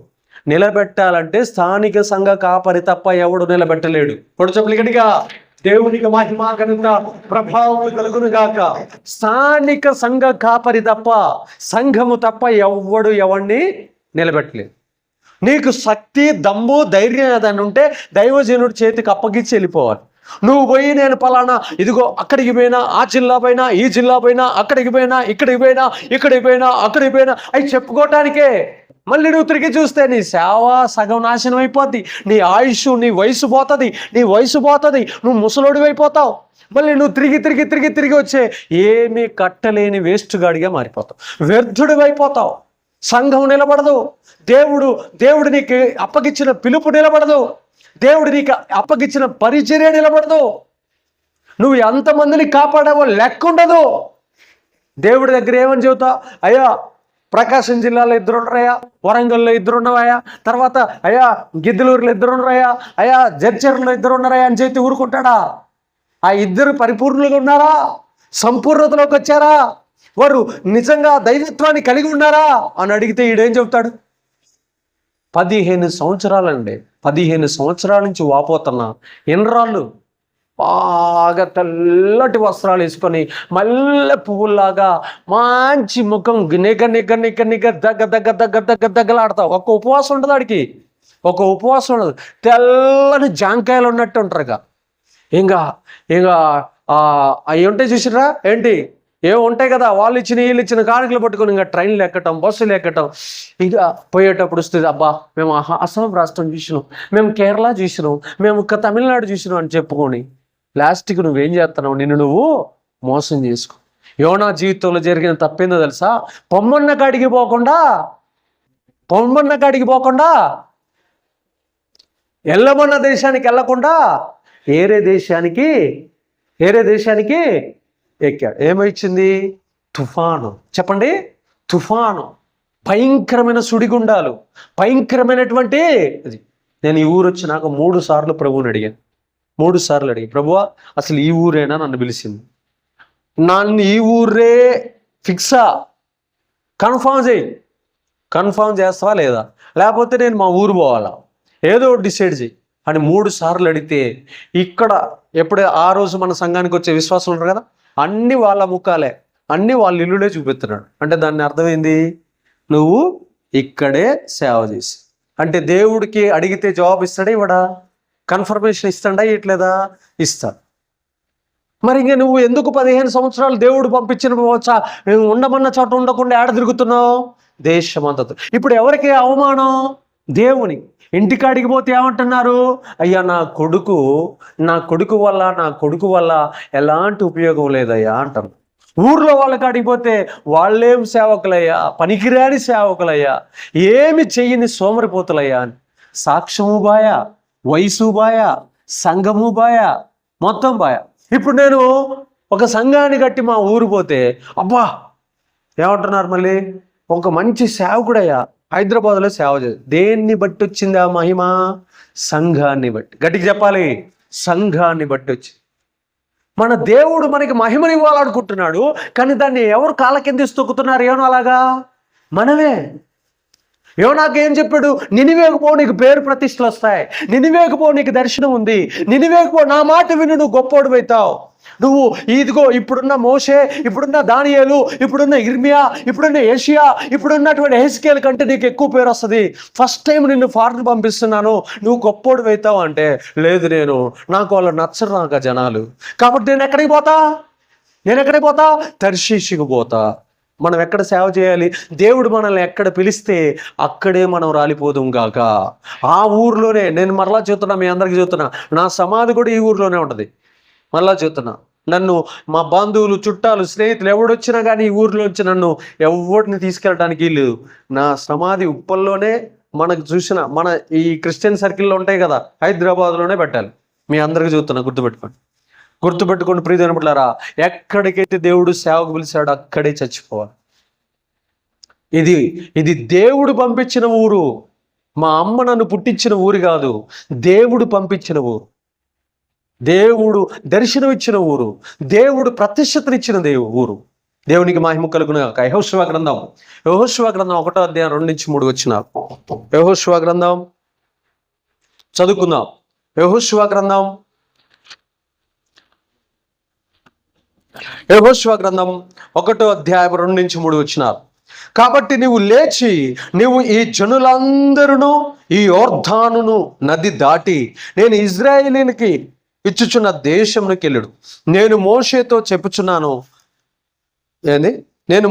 నిలబెట్టాలంటే స్థానిక సంఘ కాపరి తప్ప ఎవడు నిలబెట్టలేడు. పొడిచొప్పులు గట్టిగా దేవునికి మహిమ ఘనత ప్రభావం కలుగును గాక. స్థానిక సంఘ కాపరి తప్ప, సంఘము తప్ప ఎవడు ఎవరిని నిలబెట్టలేదు. నీకు శక్తి, దమ్ము, ధైర్యం ఏదైనా ఉంటే దైవజనుడి చేతికి అప్పగించి వెళ్ళిపోవాలి. నువ్వు పోయి నేను పలానా ఇదిగో అక్కడికి పోయినా, ఆ జిల్లా పోయినా, ఈ జిల్లా పోయినా, అక్కడికి పోయినా, ఇక్కడికి పోయినా, ఇక్కడికి పోయినా, అక్కడికి పోయినా అవి చెప్పుకోవటానికే. మళ్ళీ నువ్వు తిరిగి చూస్తే నీ సేవ సగం నాశనం అయిపోద్ది, నీ ఆయుష్, నీ వయసు పోతుంది, నువ్వు ముసలోడివి అయిపోతావు. మళ్ళీ నువ్వు తిరిగి వచ్చే ఏమీ కట్టలేని వేస్ట్ గాడిగా మారిపోతావు, వ్యర్థుడివి అయిపోతావు. సంఘం నిలబడదు, దేవుడు నీకు అప్పగించిన పిలుపు నిలబడదు, దేవుడు నీకు అప్పగించిన పరిచర్య నిలబడదు. నువ్వు ఎంతమందిని కాపాడావో లెక్క ఉండదు. దేవుడి దగ్గర ఏమని చెబుతావు? అయ్యా ప్రకాశం జిల్లాలో 2 ఉన్నారయ్యా, వరంగల్లో 2 ఉన్నవయ్యా, తర్వాత అయ్యా గిద్దలూరులో 2 ఉన్నారయ్యా, అయ్యా జడ్చర్లో 2 ఉన్నారయ్యా అని చెప్పి ఊరుకుంటాడా? ఆ 2 పరిపూర్ణులుగా ఉన్నారా? సంపూర్ణతలోకి వచ్చారా? వారు నిజంగా దైవత్వాన్ని కలిగి ఉన్నారా అని అడిగితే ఈడేం చెబుతాడు? 15 సంవత్సరాలండి, 15 సంవత్సరాల నుంచి వాపోతున్నా ఎన్రాళ్ళు బాగా తెల్లటి వస్త్రాలు వేసుకొని మల్లె పువ్వులాగా మంచి ముఖం నిగ దగ్గలాడతావు. ఒక ఉపవాసం ఉండదు ఆడికి, ఒక ఉపవాసం ఉండదు. తెల్లని జాంకాయలు ఉన్నట్టు ఉంటారుగా. ఇంకా అవి ఉంటాయి చూసిరా ఏంటి, ఏమో ఉంటాయి కదా, వాళ్ళు వీళ్ళు ఇచ్చిన కానుకలు పట్టుకొని ఇంకా ట్రైన్లు ఎక్కటం, బస్సులు ఎక్కటం. ఇంకా పోయేటప్పుడు వస్తుంది, అబ్బా మేము అస్సాం రాష్ట్రం చూసినాం, మేము కేరళ చూసినాం, మేము తమిళనాడు చూసినాం అని చెప్పుకొని లాస్ట్కి నువ్వేం చేస్తున్నావు? నిన్ను నువ్వు మోసం చేసుకో. యోనా జీవితంలో జరిగిన తప్పేందో తెలుసా? పొమ్మన్న కాడికి పోకుండా ఎల్లమన్న దేశానికి వెళ్ళకుండా ఏరే దేశానికి ఎక్కాడు. ఏమైచ్చింది? తుఫాను. చెప్పండి, తుఫాను, భయంకరమైన సుడిగుండాలు, భయంకరమైనటువంటి అది. నేను ఈ ఊరు వచ్చినాక 3 సార్లు ప్రభువుని అడిగాను. 3 సార్లు అడిగి, ప్రభువా అసలు ఈ ఊరేనా నన్ను పిలిచింది? నన్ను ఈ ఊరే ఫిక్సా, కన్ఫామ్ చేస్తావా లేదా, లేకపోతే నేను మా ఊరు పోవాలా, ఏదో డిసైడ్ చేయి అని 3 సార్లు అడిగితే, ఇక్కడ ఎప్పుడే ఆ రోజు మన సంఘానికి వచ్చే విశ్వాసం ఉంటారు కదా, అన్ని వాళ్ళ ముఖాలే, అన్ని వాళ్ళ ఇల్లులే చూపిస్తున్నాడు. అంటే దాన్ని అర్థమైంది, నువ్వు ఇక్కడే సేవ చేసి. అంటే దేవుడికి అడిగితే జవాబు ఇస్తాడే ఇవ్వడా? కన్ఫర్మేషన్ ఇస్తాడా? ఇట్లేదా? ఇస్తాడు. మరి ఇంక నువ్వు ఎందుకు 15 సంవత్సరాలు దేవుడు పంపించిన ఉండమన్న చోట ఉండకుండా ఏడ తిరుగుతున్నావు? దేశమంతతో. ఇప్పుడు ఎవరికి అవమానం? దేవుని. ఇంటికాడికి పోతే ఏమంటున్నారు? అయ్యా నా కొడుకు వల్ల ఎలాంటి ఉపయోగం లేదయ్యా అంటారు. ఊర్లో వాళ్ళ కాడికి పోతే వాళ్ళేం సేవకులయ్యా, పనికిరాని సేవకులయ్యా, ఏమి చెయ్యని సోమరిపోతులయ్యా అని. సాక్ష్యము బాయ, వయసు బాయ, సంఘము బాయ, మొత్తం బాయ. ఇప్పుడు నేను ఒక సంఘాన్ని కట్టి మా ఊరు పోతే అబ్బా ఏమంటున్నారు మళ్ళీ, ఒక మంచి సేవకుడయ్యా హైదరాబాద్లో సేవ చేసి. దేన్ని బట్టి వచ్చింది ఆ మహిమ? సంఘాన్ని బట్టి. గట్టిగా చెప్పాలి, సంఘాన్ని బట్టి వచ్చింది. మన దేవుడు మనకి మహిమని ఇవ్వాలనుకుంటున్నాడు, కానీ దాన్ని ఎవరు కాళ్ళ కింద తొక్కుతున్నారు? ఏమో అలాగా మనమే. యోనాకేం చెప్పాడు? నినివేకు పో, నీకు పేరు ప్రతిష్టలు వస్తాయి, నినివేకు పో, నీకు దర్శనం ఉంది, నినివేకు పో, నా మాట విని నువ్వు గొప్పోడు అవుతావు. నువ్వు ఇదిగో ఇప్పుడున్న మోషే, ఇప్పుడున్న దానియేలు, ఇప్పుడున్న ఇర్మియా, ఇప్పుడున్న ఏషియా, ఇప్పుడున్నటువంటి హెస్కేల్ కంటే నీకు ఎక్కువ పేరు వస్తుంది. ఫస్ట్ టైం నిన్ను ఫారెన్ పంపిస్తున్నాను, నువ్వు గొప్పోడు అవుతావు అంటే, లేదు నాకు వాళ్ళు నచ్చరు, నాకు జనాలు, కాబట్టి నేను ఎక్కడికి పోతా? తర్షీషుకు పోతా. మనం ఎక్కడ సేవ చేయాలి? దేవుడు మనల్ని ఎక్కడ పిలిస్తే అక్కడే మనం రాలిపోదాం గాక. ఆ ఊర్లోనే. నేను మరలా చెప్తున్నా, మీ అందరికీ చెప్తున్నా, నా సమాధి కూడా ఈ ఊర్లోనే ఉంటుంది. మరలా చెప్తున్నా, నన్ను మా బంధువులు, చుట్టాలు, స్నేహితులు ఎవడొచ్చినా కానీ ఈ ఊరిలోంచి నన్ను ఎవరిని తీసుకెళ్ళడానికి లేదు. నా సమాధి ఉప్పల్లోనే, మనకు చూసిన మన ఈ క్రిస్టియన్ సర్కిల్లో ఉంటాయి కదా, హైదరాబాద్లోనే పెట్టాలి. మీ అందరికీ చెబుతున్నా, గుర్తుపెట్టుకోండి ప్రియమైన బిడ్డలారా. ఎక్కడికైతే దేవుడు సేవకు పిలిచాడో అక్కడే చచ్చిపోవాలి. ఇది దేవుడు పంపించిన ఊరు. మా అమ్మ నన్ను పుట్టించిన ఊరు కాదు, దేవుడు పంపించిన ఊరు, దేవుడు దర్శనం ఇచ్చిన ఊరు, దేవుడు ప్రతిష్టతనిచ్చిన ఊరు. దేవునికి మహిమ కలుగును గాక. యెహోషువ గ్రంథం 1వ అధ్యాయం 2-3 వచనాలు. యెహోషువ గ్రంథం చదువుకుందాం. యెహోషువ గ్రంథం 1వ అధ్యాయం 2-3 వచనాలు. కాబట్టి నీవు లేచి, నీవు ఈ జనులందరూ ఈ యొర్దానును నది దాటి నేను ఇజ్రాయేలీనికి ఇచ్చుచున్న దేశమునికి వెళ్ళుడు. నేను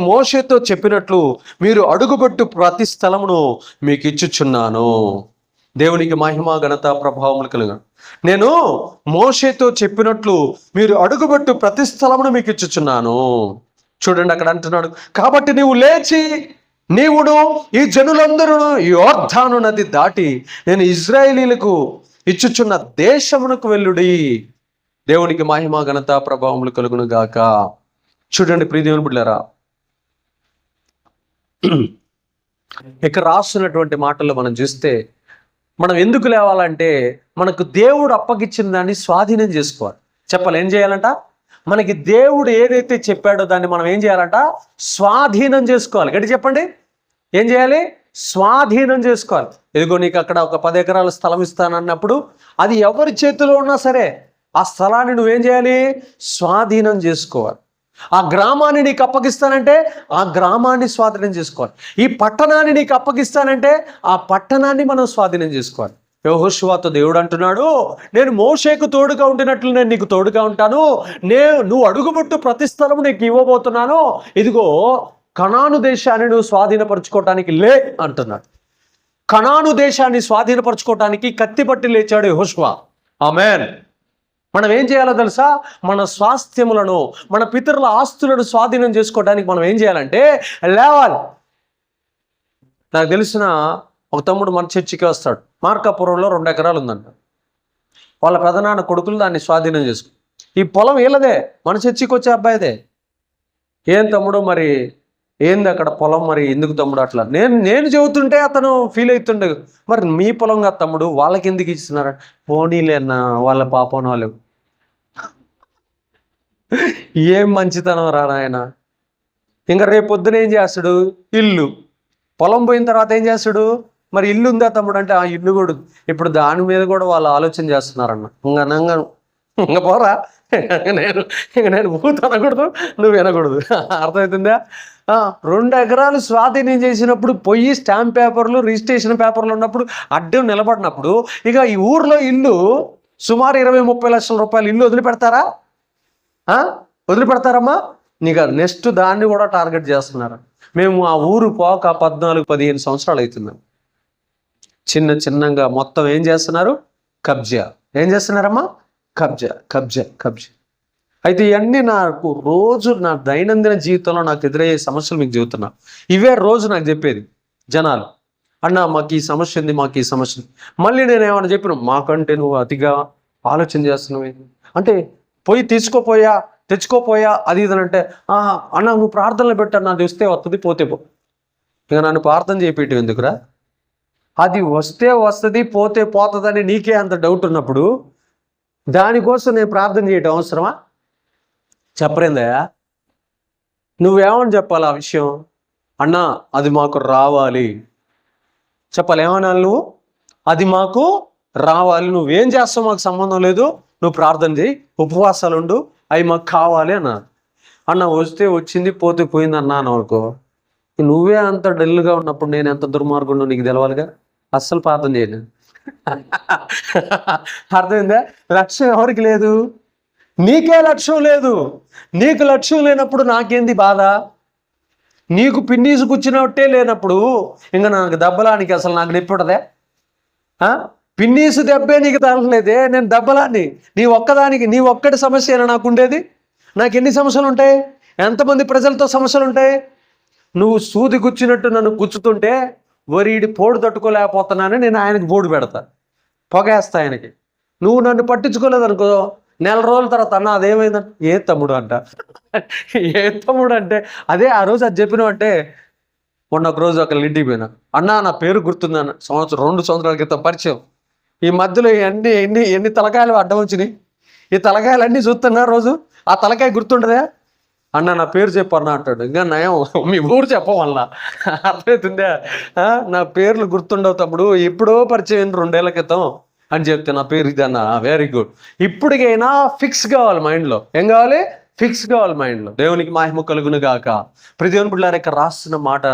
మోషేతో చెప్పినట్లు మీరు అడుగుబెట్టు ప్రతి స్థలమును మీకు ఇచ్చుచున్నాను. దేవునికి మహిమ, ఘనత, ప్రభావములు కలుగును. నేను మోషేతో చెప్పినట్లు మీరు అడుగుబెట్టు ప్రతి స్థలమును మీకు ఇచ్చుచున్నాను. చూడండి, అక్కడ అంటున్నాడు, కాబట్టి నీవు లేచి, నీవును ఈ జనులందరూ యొర్దాను నది దాటి నేను ఇజ్రాయేలీలకు ఇచ్చుచున్న దేశమునకు వెళ్ళుడి. దేవునికి మహిమ, ఘనత, ప్రభావములు కలుగును గాక. చూడండి ప్రియదేవుని బిడ్డలారా, ఇక్కడ రాస్తున్నటువంటి మాటల్లో మనం చూస్తే, మనం ఎందుకు లేవాలంటే మనకు దేవుడు అప్పగిచ్చిన దాన్ని స్వాధీనం చేసుకోవాలి. చెప్పాలి, ఏం చేయాలంట? మనకి దేవుడు ఏదైతే చెప్పాడో దాన్ని మనం ఏం చేయాలంట? స్వాధీనం చేసుకోవాలి. గట్టి చెప్పండి, ఏం చేయాలి? స్వాధీనం చేసుకోవాలి. ఇదిగో నీకు అక్కడ ఒక 10 ఎకరాల స్థలం ఇస్తానన్నప్పుడు అది ఎవరి చేతిలో ఉన్నా సరే ఆ స్థలాన్ని నువ్వేం చేయాలి? స్వాధీనం చేసుకోవాలి. ఆ గ్రామాన్ని నీకు అప్పగిస్తానంటే ఆ గ్రామాన్ని స్వాధీనం చేసుకోవాలి. ఈ పట్టణాన్ని నీకు అప్పగిస్తానంటే ఆ పట్టణాన్ని మనం స్వాధీనం చేసుకోవాలి. యెహోషువతో దేవుడు అంటున్నాడు, నేను మోషేకు తోడుగా ఉంటున్నట్లు నేను నీకు తోడుగా ఉంటాను. నువ్వు అడుగుబట్టు ప్రతి స్థలము నీకు ఇవ్వబోతున్నాను. ఇదిగో కనాను దేశాన్ని నువ్వు స్వాధీనపరచుకోవటానికి లే అంటున్నాడు. కనాను దేశాన్ని స్వాధీనపరచుకోవటానికి కత్తి పట్టి లేచాడు యెహోషువ. ఆమేన్. మనం ఏం చేయాలో తెలుసా? మన స్వాస్థ్యములను, మన పితరుల ఆస్తులను స్వాధీనం చేసుకోవడానికి మనం ఏం చేయాలంటే లేవాలి. నాకు తెలిసిన ఒక తమ్ముడు మన చర్చికి వస్తాడు. మార్కాపురంలో 2 ఎకరాలు ఉందంట. వాళ్ళ పెదనాన్న కొడుకులు దాన్ని స్వాధీనం చేసుకో. ఈ పొలం వీళ్ళదే, మన చర్చికి వచ్చే అబ్బాయిదే. ఏం తమ్ముడు, మరి ఏంది అక్కడ పొలం, మరి ఎందుకు తమ్ముడు అట్లా? నేను చెబుతుంటే అతను ఫీల్ అవుతుండే, మరి మీ పొలం కాదు తమ్ముడు, వాళ్ళకి ఎందుకు ఇచ్చినారా? పోనీలే అన్న, వాళ్ళ పాపం వాళ్ళు. ఏం మంచితనం రా నాయన. ఇంకా రేపు పొద్దున ఏం చేస్తాడు? ఇల్లు, పొలం పోయిన తర్వాత ఏం చేస్తాడు? మరి ఇల్లు ఉందా తమ్ముడు అంటే, ఆ ఇల్లు కూడా ఇప్పుడు దాని మీద కూడా వాళ్ళు ఆలోచన చేస్తున్నారన్న. ఇంకా పోరా, నేను పూత అనకూడదు, నువ్వు వినకూడదు. అర్థమవుతుందా? 2 ఎకరాలు స్వాధీనం చేసినప్పుడు పొయ్యి స్టాంప్ పేపర్లు, రిజిస్ట్రేషన్ పేపర్లు ఉన్నప్పుడు అడ్డం నిలబడినప్పుడు ఇక ఈ ఊర్లో ఇల్లు సుమారు 20-30 లక్షల రూపాయలు ఇల్లు వదిలిపెడతారమ్మా? నీకు నెక్స్ట్ దాన్ని కూడా టార్గెట్ చేస్తున్నారు. మేము ఆ ఊరు పోక 14-15 సంవత్సరాలు అవుతున్నాం. చిన్నగా మొత్తం ఏం చేస్తున్నారు? కబ్జా. ఏం చేస్తున్నారమ్మా? కబ్జా. అయితే ఇవన్నీ నాకు రోజు నా దైనందిన జీవితంలో నాకు ఎదురయ్యే సమస్యలు మీకు చెబుతున్నా. ఇవే రోజు నాకు చెప్పేది జనాలు. అన్న మాకు ఈ సమస్య ఉంది, మాకు ఈ సమస్య ఉంది. మళ్ళీ నేను ఏమన్నా చెప్పిన, మాకంటే నువ్వు అతిగా ఆలోచన చేస్తున్నావు అంటే, పోయి తెచ్చుకోపోయా అది ఇదనంటే, అన్న నువ్వు ప్రార్థనలు పెట్టాను, నాకు వస్తే వస్తుంది, పోతే పో. ఇక నన్ను ప్రార్థన చేయించడం ఎందుకురా? అది వస్తే వస్తుంది, పోతే పోతుందని నీకే అంత డౌట్ ఉన్నప్పుడు దానికోసం నేను ప్రార్థన చేయటం అవసరమా? చెప్పరేందయ్యా? నువ్వేమని చెప్పాలి ఆ విషయం? అన్నా అది మాకు రావాలి చెప్పాలి. ఏమన్నా నువ్వు? అది మాకు రావాలి. నువ్వేం చేస్తావు మాకు సంబంధం లేదు, నువ్వు ప్రార్థన చేయి, ఉపవాసాలు ఉండు, అవి మాకు కావాలి అన్న వస్తే వచ్చింది, పోతే పోయింది అన్నాను అనుకో. నువ్వే అంత డల్గా ఉన్నప్పుడు నేను ఎంత దుర్మార్గుండో నీకు తెలవాలిగా. అస్సలు ప్రార్థన చేయను. అర్థమైందా? లక్ష్యం ఎవరికి లేదు? నీకే లక్ష్యం లేదు. నీకు లక్ష్యం లేనప్పుడు నాకేంది బాధ? నీకు పిన్నీసు కూర్చున్నట్టే లేనప్పుడు ఇంకా నాకు దెబ్బలానికి అసలు నాకు నొప్పి ఉంటదే? పిన్నీసు దెబ్బే నీకు తగలలేదే, నేను దెబ్బలాన్ని. నీ ఒక్కడి సమస్య నాకు ఉండేది. నాకు ఎన్ని సమస్యలు ఉంటాయి? ఎంతమంది ప్రజలతో సమస్యలు ఉంటాయి? నువ్వు సూది గుచ్చినట్టు నన్ను గుచ్చుతుంటే వరీడి పోడు తట్టుకోలేకపోతున్నానని నేను ఆయనకి పోడు పెడతా, పొగేస్తా ఆయనకి. నువ్వు నన్ను పట్టించుకోలేదు అనుకో, నెల రోజుల తర్వాత అన్న అదేమైందంట, ఏ తమ్ముడు అంట. ఏ తమ్ముడు అంటే అదే ఆ రోజు అది చెప్పినావు అంటే, మొన్న ఒక రోజు ఒక ఇంటికి పోయినా, అన్న నా పేరు గుర్తుందన్న, 2 సంవత్సరాల క్రితం పరిచయం. ఈ మధ్యలో ఎన్ని తలకాయలు అడ్డం వచ్చినాయి, ఈ తలకాయలన్నీ చూస్తున్నా రోజు, ఆ తలకాయ గుర్తుండదా? అన్న నా పేరు చెప్పన్నా అంటాడు. ఇంకా నయం మీ ఊరు చెప్పవల్ల, అర్థమవుతుందా? నా పేర్లు గుర్తుండవు తమ్ముడు, ఎప్పుడో పరిచయం 2 ఏళ్ల క్రితం అని చెప్తే నా పేరు ఇది అన్న. Very good. ఇప్పటికైనా ఫిక్స్ కావాలి మైండ్లో. ఏం కావాలి? ఫిక్స్ కావాలి మైండ్లో. దేవునికి మహిమ కలుగును గాక. దేవుని బిడ్డలారా, ఇక్కడ రాస్తున్న మాట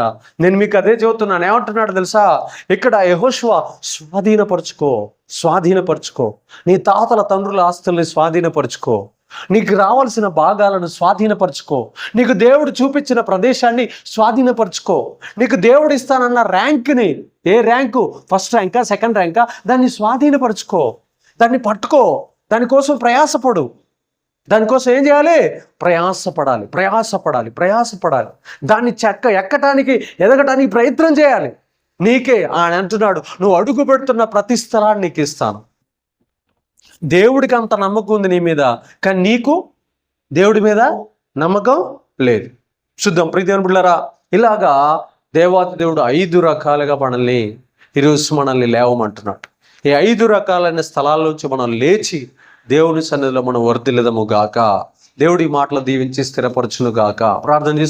నేను మీకు అదే చెబుతున్నాను. ఏమంటున్నాడు తెలుసా? ఇక్కడ యెహోషువ స్వాధీనపరుచుకో, నీ తాతల తండ్రుల ఆస్తుల్ని స్వాధీనపరుచుకో, నీకు రావాల్సిన భాగాలను స్వాధీనపరుచుకో, నీకు దేవుడు చూపించిన ప్రదేశాన్ని స్వాధీనపరుచుకో, నీకు దేవుడు ఇస్తానన్న ర్యాంక్ని, ఏ ర్యాంకు, ఫస్ట్ ర్యాంకా సెకండ్ ర్యాంకా, దాన్ని స్వాధీనపరుచుకో, దాన్ని పట్టుకో, దానికోసం ప్రయాసపడు. దానికోసం ఏం చేయాలి? ప్రయాసపడాలి. దాన్ని ఎక్కటానికి ఎదగటానికి ప్రయత్నం చేయాలి. నీకే ఆయన అంటున్నాడు, నువ్వు అడుగు పెడుతున్న ప్రతి స్థలాన్ని నీకు ఇస్తాను. దేవుడికి అంత నమ్మకం ఉంది నీ మీద, కానీ నీకు దేవుడి మీద నమ్మకం లేదు. చూద్దాం ప్రియదేవుని బిడ్డలారా, ఇలాగా దేవాతి దేవుడు 5 రకాలుగా మనల్ని లేవమంటున్నాడు. ఈ 5 రకాలైన స్థలాల నుంచి మనం లేచి దేవుని సన్నిధిలో మనం వర్ధిల్లెదము గాక. దేవుడి మాటలు దీవించి స్థిరపరచును గాక. ప్రార్థన చేసి